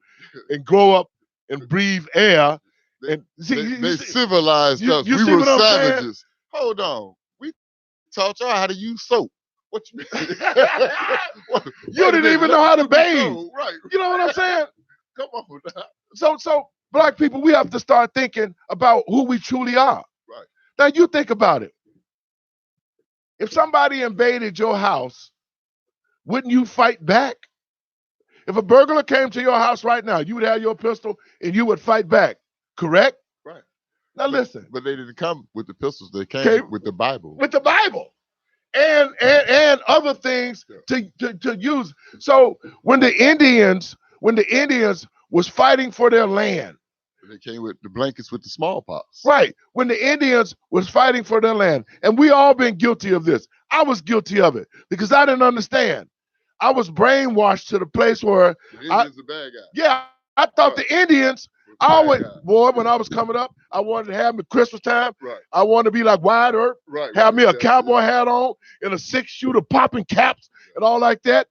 and grow up and breathe air. And They civilized us. you We see were what I'm saying? savages. Hold on. We taught y'all how to use soap. What you mean? You didn't even know how to bathe. Right. You know what I'm saying? Come on now. So black people, we have to start thinking about who we truly are. Right. Now you think about it. If somebody invaded your house, wouldn't you fight back? If a burglar came to your house right now, you would have your pistol and you would fight back, correct? Right. Now listen. But they didn't come with the pistols. They came with the Bible. With the Bible. And other things to use. So when the Indians was fighting for their land. They came with the blankets with the smallpox. Right. When the Indians was fighting for their land. And we all been guilty of this. I was guilty of it because I didn't understand. I was brainwashed to the place where the Indians are bad guys. Yeah, I thought the Indians, when I was coming up, I wanted to have me Christmas time. Right. I wanted to be like Wide Earth. Right. Have me a cowboy hat on and a 6-shooter popping caps and all like that.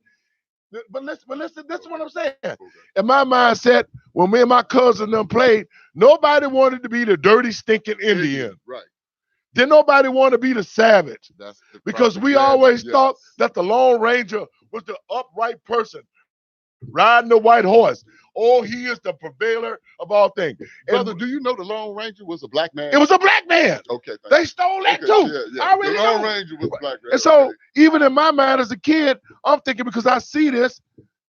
But listen, this is what I'm saying. Okay. In my mindset, when me and my cousin them played, nobody wanted to be the dirty, stinking Indian. Right. Didn't nobody want to be the savage. That's the because we always thought that the Lone Ranger was the upright person riding the white horse. Oh, he is the prevailer of all things. Brother, do you know the Lone Ranger was a black man? It was a black man. Okay. They stole that too. Yeah. I already the Lone know. Ranger was a black man. And so even in my mind as a kid, I'm thinking, because I see this,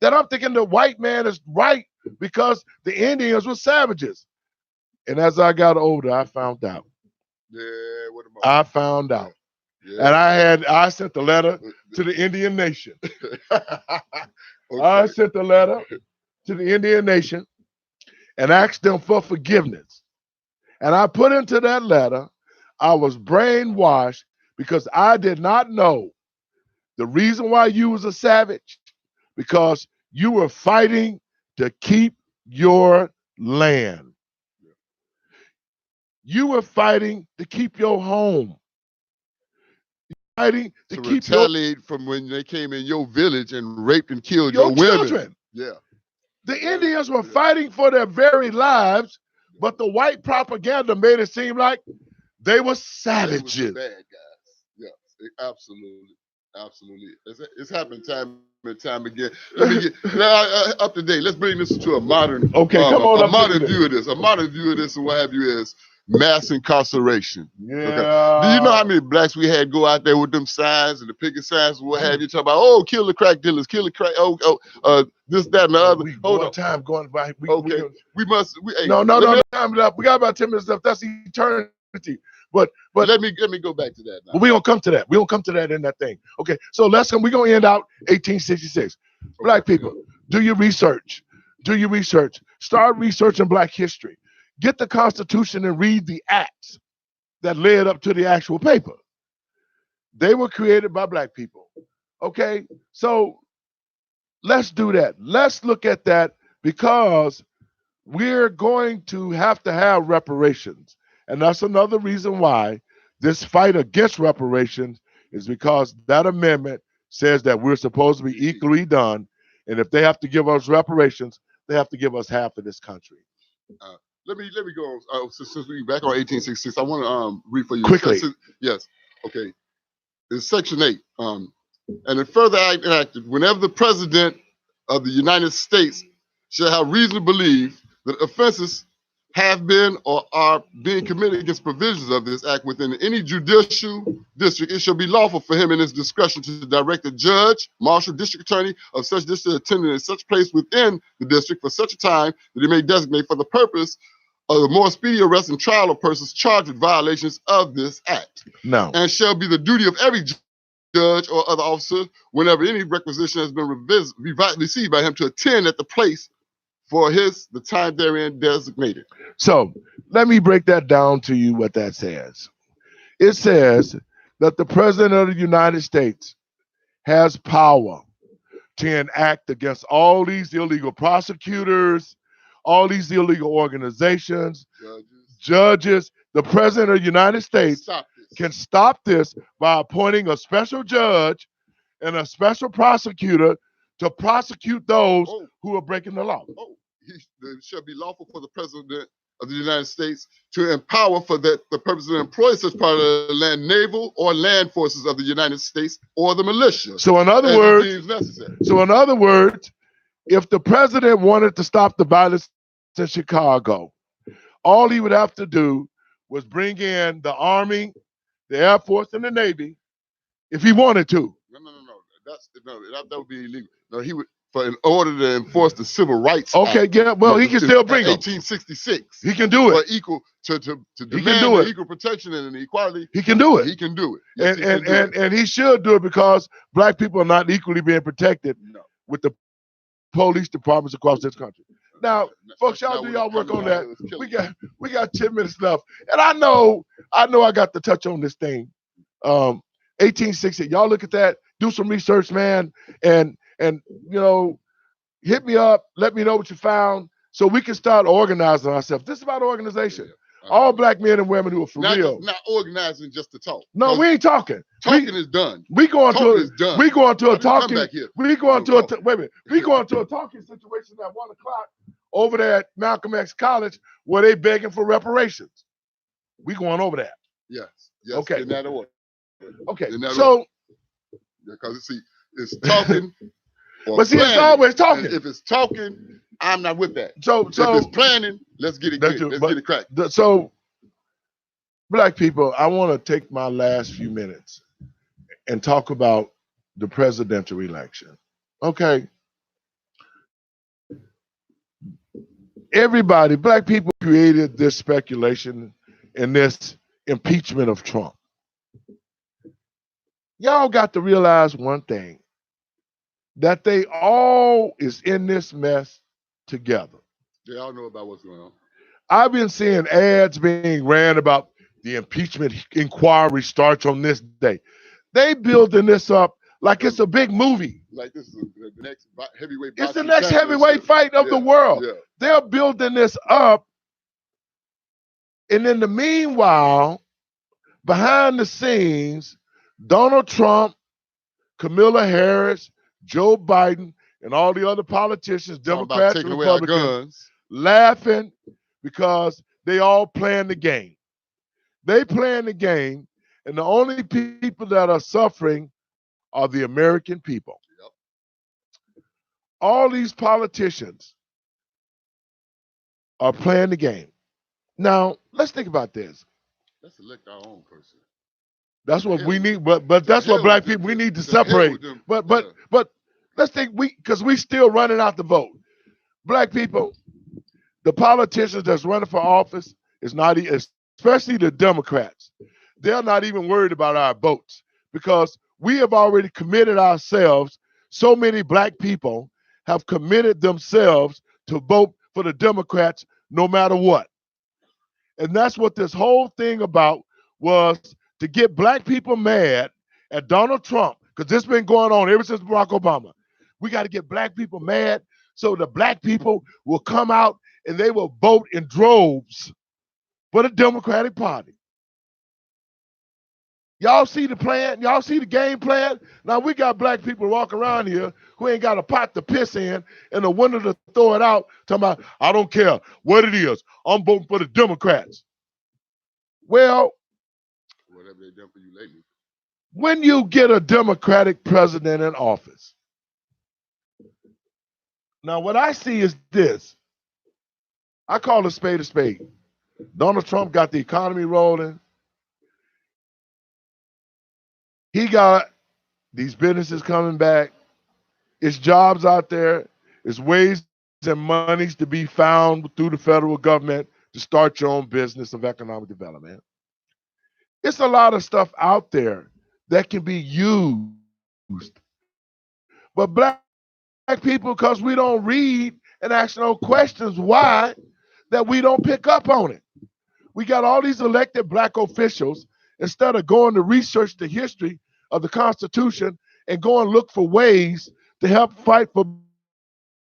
that I'm thinking the white man is right because the Indians were savages. And as I got older, I found out. Yeah, what about? I found out. Yeah. And I sent the letter to the Indian Nation. Okay. I sent the letter to the Indian Nation and asked them for forgiveness. And I put into that letter, I was brainwashed because I did not know the reason why you was a savage, because you were fighting to keep your land. You were fighting to keep your home. Fighting to keep retaliate from when they came in your village and raped and killed your children. Women. Yeah. The Indians were fighting for their very lives, but the white propaganda made it seem like they were savages. They were bad guys. Yeah, absolutely. It's happened time and time again. Let me get up to date. Let's bring this to a modern. Okay, come on. A modern view of this. A modern view of this, and what have you is mass incarceration. Yeah. Okay. Do you know how many blacks we had go out there with them signs and the picket signs and what have you? Talk about, oh, kill the crack dealers, kill the crack, this, that, and the other. Hold on. Time going by. We must. No. Time up. We got about 10 minutes left. That's eternity. But let me go back to that now. But we're gonna come to that. We're gonna come to that in that thing. Okay. So we're gonna end out 1866. Okay. Black people, do your research. Start researching Black history. Get the Constitution and read the acts that led up to the actual paper. They were created by Black people. Okay, so let's do that. Let's look at that, because we're going to have reparations. And that's another reason why this fight against reparations is, because that amendment says that we're supposed to be equally done. And if they have to give us reparations, they have to give us half of this country. Let me go. Since we back on 1866, I want to read for you quickly. Yes. Okay. It's Section 8. And it further enacted, whenever the president of the United States shall have reason to believe that offenses have been or are being committed against provisions of this act within any judicial district, it shall be lawful for him in his discretion to direct the judge, marshal, district attorney of such district attendant in such place within the district for such a time that he may designate for the purpose of the more speedy arrest and trial of persons charged with violations of this act. No. And shall be the duty of every judge or other officer, whenever any requisition has been received by him, to attend at the place for the time therein designated. So let me break that down to you what that says. It says that the President of the United States has power to enact against all these illegal prosecutors, all these illegal organizations, judges. The President of the United States can stop this by appointing a special judge and a special prosecutor to prosecute those who are breaking the law. It shall be lawful for the President of the United States to empower for the purpose of employ such part of the land, naval or land forces of the United States or the militia. So in other words, if the president wanted to stop the violence in Chicago, all he would have to do was bring in the Army, the Air Force, and the Navy, if he wanted to. No, that would be illegal. No, he would. In order to enforce the Civil Rights Act, yeah, well, he can still bring 1866. He can do it. Equal to demand equal protection and equality. He can do it. He can do it. Yes, and he should do it because black people are not equally being protected with the police departments across this country. Now, folks, y'all do y'all work on that. We got 10 minutes left, and I know I got to touch on this thing. 1860. Y'all look at that. Do some research, man, and hit me up. Let me know what you found, so we can start organizing ourselves. This is about organization. Yeah. All black men and women who are for real. Not organizing just to talk. No, we ain't talking. Talking is done. We going to a talking. We going to a talking situation at 1:00 over there at Malcolm X College where they begging for reparations. We going over that. Yes. Okay. In that order. Okay. So. Because it's talking. But see, it's always talking. If it's talking, I'm not with that. So if it's planning, let's get it good. Let's get it cracked. So, black people, I want to take my last few minutes and talk about the presidential election. Okay. Everybody, black people created this speculation and this impeachment of Trump. Y'all got to realize one thing, that they all is in this mess together. They all know about what's going on. I've been seeing ads being ran about the impeachment inquiry starts on this day. They building this up like it's a big movie. Like this is the next heavyweight. It's the next heavyweight fight of the world. Yeah. They're building this up. And in the meanwhile, behind the scenes, Donald Trump, Kamala Harris, Joe Biden, and all the other politicians, Democrats and Republicans, laughing because they all playing the game. They playing the game, and the only people that are suffering are the American people. Yep. All these politicians are playing the game. Now, let's think about this. Let's elect our own person. That's what we need, but that's what black people, we need to separate. But let's think, because we still running out the vote. Black people, the politicians that's running for office is not, especially the Democrats, they're not even worried about our votes because we have already committed ourselves. So many black people have committed themselves to vote for the Democrats no matter what. And that's what this whole thing about was, to get black people mad at Donald Trump, because this has been going on ever since Barack Obama. We got to get black people mad so the black people will come out and they will vote in droves for the Democratic Party. Y'all see the plan? Y'all see the game plan? Now we got black people walking around here who ain't got a pot to piss in and a window to throw it out, talking about, I don't care what it is, I'm voting for the Democrats. Well, whatever they've done for you lately. When you get a Democratic president in office, Now, what I see is this. I call a spade a spade. Donald Trump got the economy rolling. He got these businesses coming back. It's jobs out there. It's ways and monies to be found through the federal government to start your own business of economic development. It's a lot of stuff out there that can be used. But black people, because we don't read and ask no questions why, that we don't pick up on it. We got all these elected black officials, instead of going to research the history of the Constitution and go and look for ways to help fight for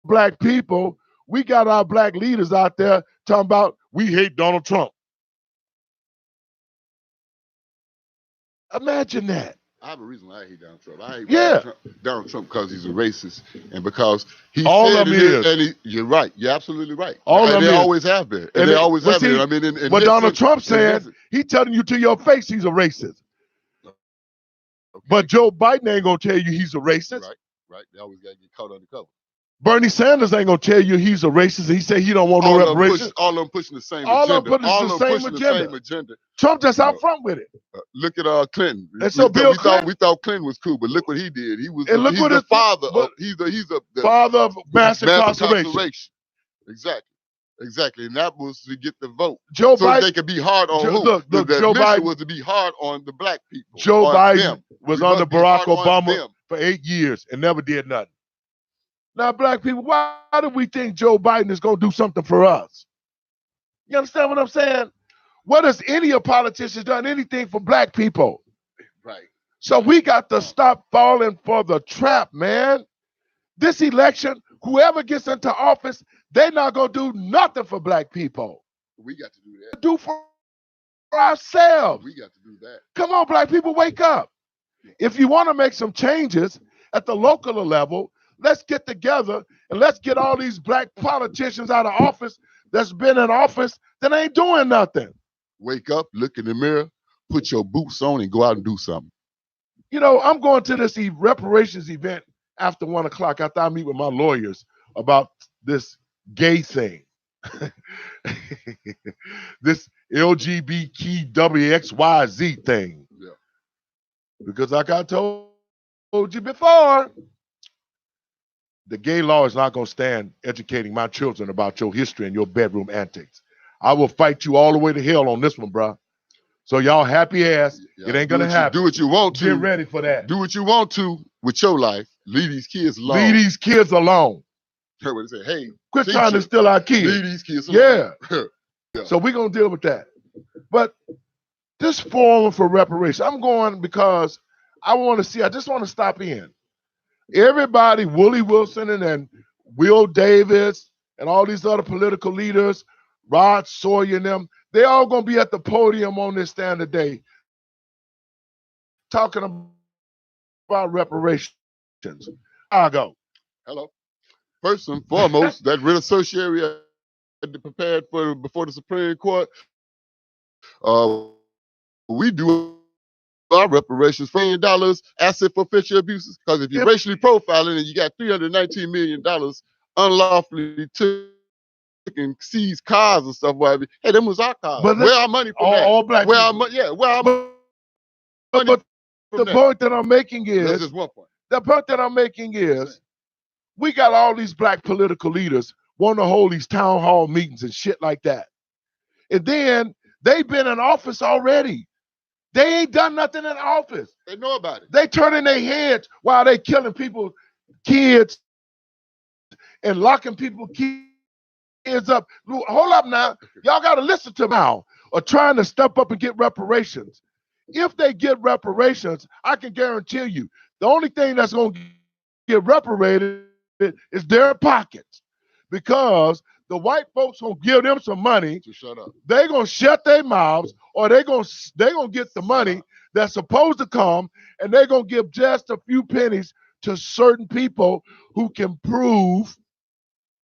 black people, we got our black leaders out there talking about we hate Donald Trump. Imagine that. I have a reason why I hate Donald Trump. I hate Donald Trump because he's a racist and because he all said of it is. And you're right. You're absolutely right. All and of they it always have been. And they always have been. I mean, what Donald Trump said, he telling you to your face he's a racist. Okay. But Joe Biden ain't gonna tell you he's a racist. Right. They always gotta get caught undercover. Bernie Sanders ain't gonna tell you he's a racist. He said he don't want no reparations. All of them pushing the same agenda. All of them pushing the same agenda. Trump just out front with it. Look at Clinton. And so we thought Clinton was cool, but look what he did. He's the father of mass incarceration. Exactly. And that was to get the vote. Joe Biden, they could be hard on who? Look, Joe Biden was to be hard on the black people. Joe Biden was under Barack Obama for 8 years and never did nothing. Now, black people, why do we think Joe Biden is going to do something for us? You understand what I'm saying? What has any of politicians done anything for black people? Right. So we got to stop falling for the trap, man. This election, whoever gets into office, they're not going to do nothing for black people. We got to do that. Do for ourselves. We got to do that. Come on, black people, wake up. If you want to make some changes at the local level, let's get together and let's get all these black politicians out of office that's been in office that ain't doing nothing. Wake up, look in the mirror, put your boots on and go out and do something. You know, I'm going to this reparations event after 1 o'clock after I meet with my lawyers about this gay thing. This LGBTQWXYZ thing. Yeah. Because like I told you before, the gay law is not going to stand educating my children about your history and your bedroom antics. I will fight you all the way to hell on this one, bro. So y'all happy ass. Yeah, it ain't going to happen. Do what you want to. Get ready for that. Do what you want to with your life. Leave these kids alone. Leave these kids alone. Heard what they say. Hey, quit trying to steal our kids. Leave these kids alone. Yeah. So we're going to deal with that. But this forum for reparations, I'm going because I just want to stop in. Everybody, Willie Wilson and Will Davis and all these other political leaders, Rod Sawyer and them, they all going to be at the podium on this stand today talking about reparations. I'll go. Hello. First and foremost, that writ of certiorari prepared before the Supreme Court, we do our reparations for $1 million asset forfeiture abuses. Because if you're racially profiling and you got $319 million unlawfully took and seized cars and stuff, whatever, hey, them was our cars. But where our money from? All black where people. Where our money but the point that I'm making is, that's just one point. The point that I'm making is, we got all these black political leaders wanting to hold these town hall meetings and shit like that. And then they've been in office already. They ain't done nothing in office. They know about it. They turning their heads while they killing people, kids, and locking people kids up. Hold up now. Y'all got to listen to now. Or trying to step up and get reparations. If they get reparations, I can guarantee you, the only thing that's going to get reparated is their pockets. Because the white folks gonna give them some money. To shut up. They gonna shut their mouths, or they gonna get the money that's supposed to come, and they gonna give just a few pennies to certain people who can prove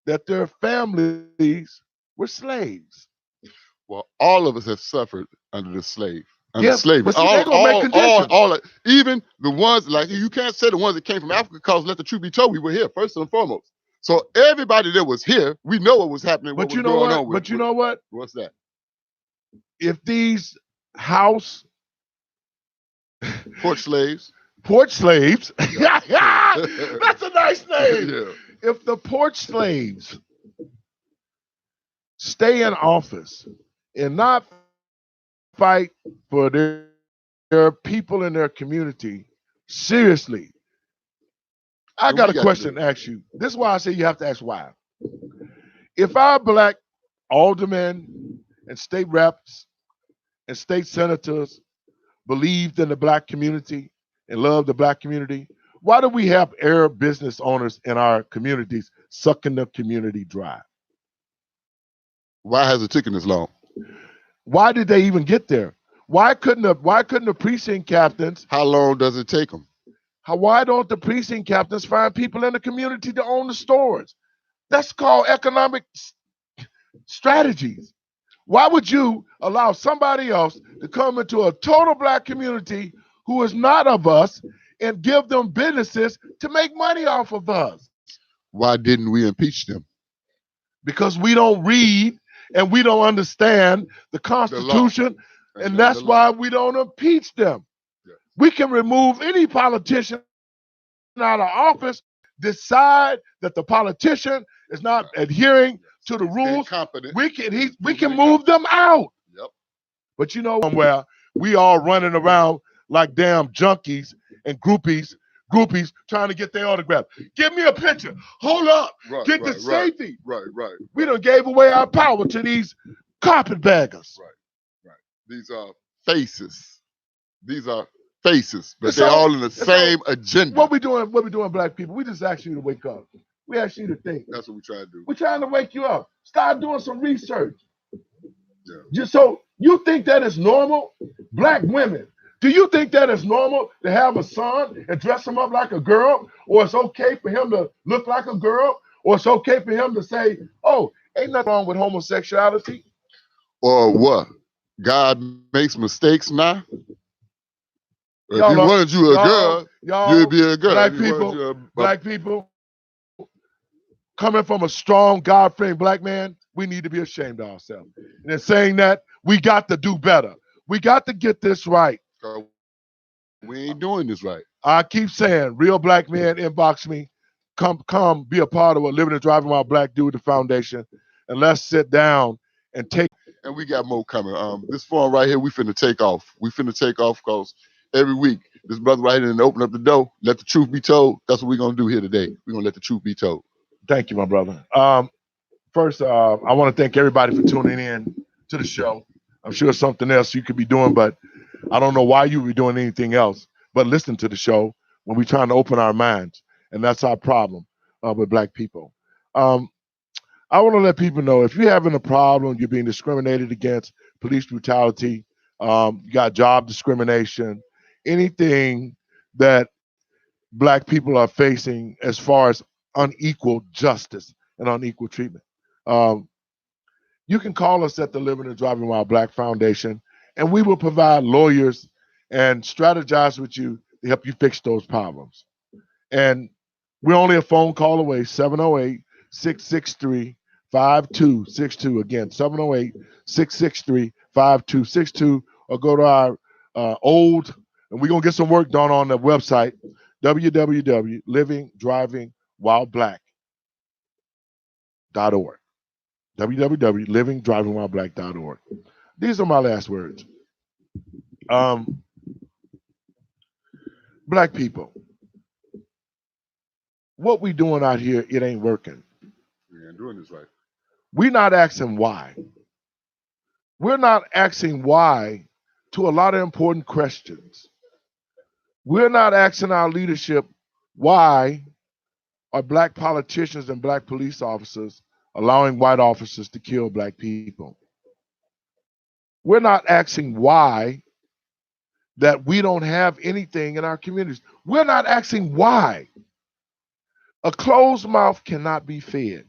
that their families were slaves. Well, all of us have suffered under the slave. Under slavery. But see, they're gonna make conditions. Even the ones, like, you can't say the ones that came from Africa, because let the truth be told, we were here first and foremost. So everybody that was here, we know what was happening. But What you was know going what? on with, But you know what? What's that? If these house Porch slaves. porch slaves, Yeah. that's a nice name. Yeah. If the porch slaves stay in office and not fight for their people in their community, seriously, I Then got we a question to ask you. This is why I say you have to ask why. If our black aldermen and state reps and state senators believed in the black community and loved the black community, why do we have Arab business owners in our communities sucking the community dry? Why has it taken this long? Why did they even get there? Why couldn't the precinct captains? How long does it take them? Why don't the precinct captains find people in the community to own the stores? That's called economic strategies. Why would you allow somebody else to come into a total black community who is not of us and give them businesses to make money off of us? Why didn't we impeach them? Because we don't read and we don't understand the Constitution, and that's why we don't impeach them. Yeah. We can remove any politician out of office, decide that the politician is not adhering to the rules. We can move them out. Yep. But you know where we all running around like damn junkies and groupies trying to get their autograph. Give me a picture. Hold up. Get the safety. Right. We done gave away our power to these carpetbaggers. Right. These are faces. But they're all in the same agenda. What we doing, black people? We just ask you to wake up. We ask you to think. That's what we try to do. We're trying to wake you up. Start doing some research. Yeah. Just so you think that is normal? Black women, do you think that is normal to have a son and dress him up like a girl? Or it's okay for him to look like a girl? Or it's okay for him to say, oh, ain't nothing wrong with homosexuality? Or what? God makes mistakes now? If he wanted you a girl, you'd be a girl. Black people, coming from a strong, God-fearing black man, we need to be ashamed of ourselves. And in saying that, we got to do better. We got to get this right. We ain't doing this right. I keep saying, real black men, inbox me. Come be a part of what Living and Driving While Black do with the foundation. And let's sit down and take. And we got more coming. This forum right here, we finna take off. We finna take off because every week, this brother right here and open up the door, let the truth be told. That's what we're gonna do here today. We're gonna let the truth be told. Thank you, my brother. First, I want to thank everybody for tuning in to the show. I'm sure something else you could be doing, but I don't know why you would be doing anything else but listen to the show when we're trying to open our minds. And that's our problem with black people. I want to let people know if you're having a problem, you're being discriminated against, police brutality, you got job discrimination, anything that black people are facing as far as unequal justice and unequal treatment. You can call us at the Living and Driving While Black Foundation, and we will provide lawyers and strategize with you to help you fix those problems. And we're only a phone call away, 708-663-5262. Again, 708-663-5262, or go to our and we're going to get some work done on the website, www.livingdrivingwhileblack.org. www.livingdrivingwhileblack.org. These are my last words. Black people, what we doing out here, it ain't working. We ain't doing this right. We're not asking why. We're not asking why to a lot of important questions. We're not asking our leadership why are black politicians and black police officers allowing white officers to kill black people. We're not asking why that we don't have anything in our communities. We're not asking why. A closed mouth cannot be fed.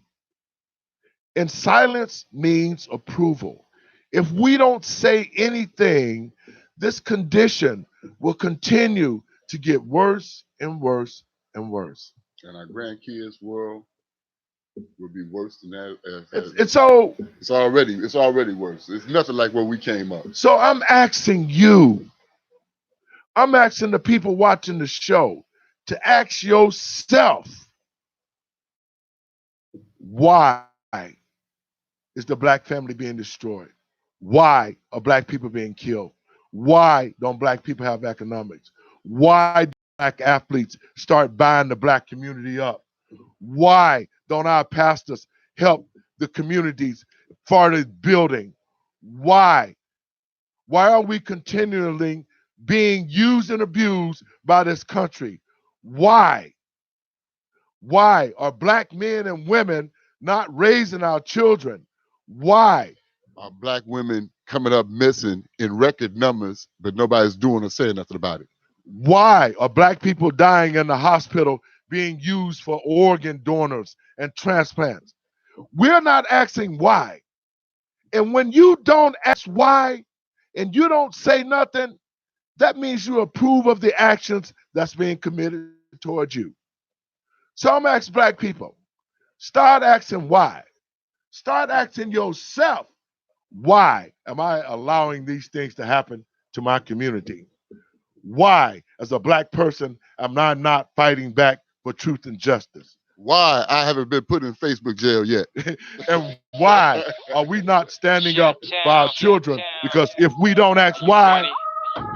And silence means approval. If we don't say anything, this condition will continue to get worse and worse and worse. And our grandkids will would be worse than that. It's already worse. It's nothing like where we came up. So I'm asking you, I'm asking the people watching the show to ask yourself, why is the black family being destroyed? Why are black people being killed? Why don't black people have economics? Why do black athletes start buying the black community up? Why don't our pastors help the communities further building? Why? Why are we continually being used and abused by this country? Why? Why are black men and women not raising our children? Why? Are black women coming up missing in record numbers, but nobody's doing or saying nothing about it? Why are black people dying in the hospital being used for organ donors and transplants? We're not asking why. And when you don't ask why and you don't say nothing, that means you approve of the actions that's being committed towards you. So I'm asking black people, start asking why. Start asking yourself, why am I allowing these things to happen to my community? Why, as a black person, am I not fighting back for truth and justice? Why I haven't been put in Facebook jail yet? And why are we not standing up for our children? Because if we don't ask why,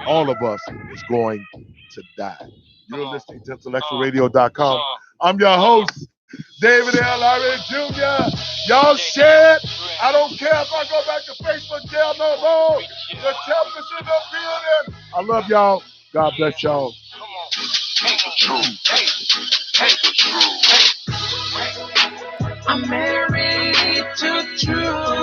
all of us is going to die. You're listening to IntellectualRadio.com. I'm your host, David L. Larry Jr. Y'all share it. I don't care if I go back to Facebook jail no more. The champ is in the building. I love y'all. God bless y'all. I'm married to truth.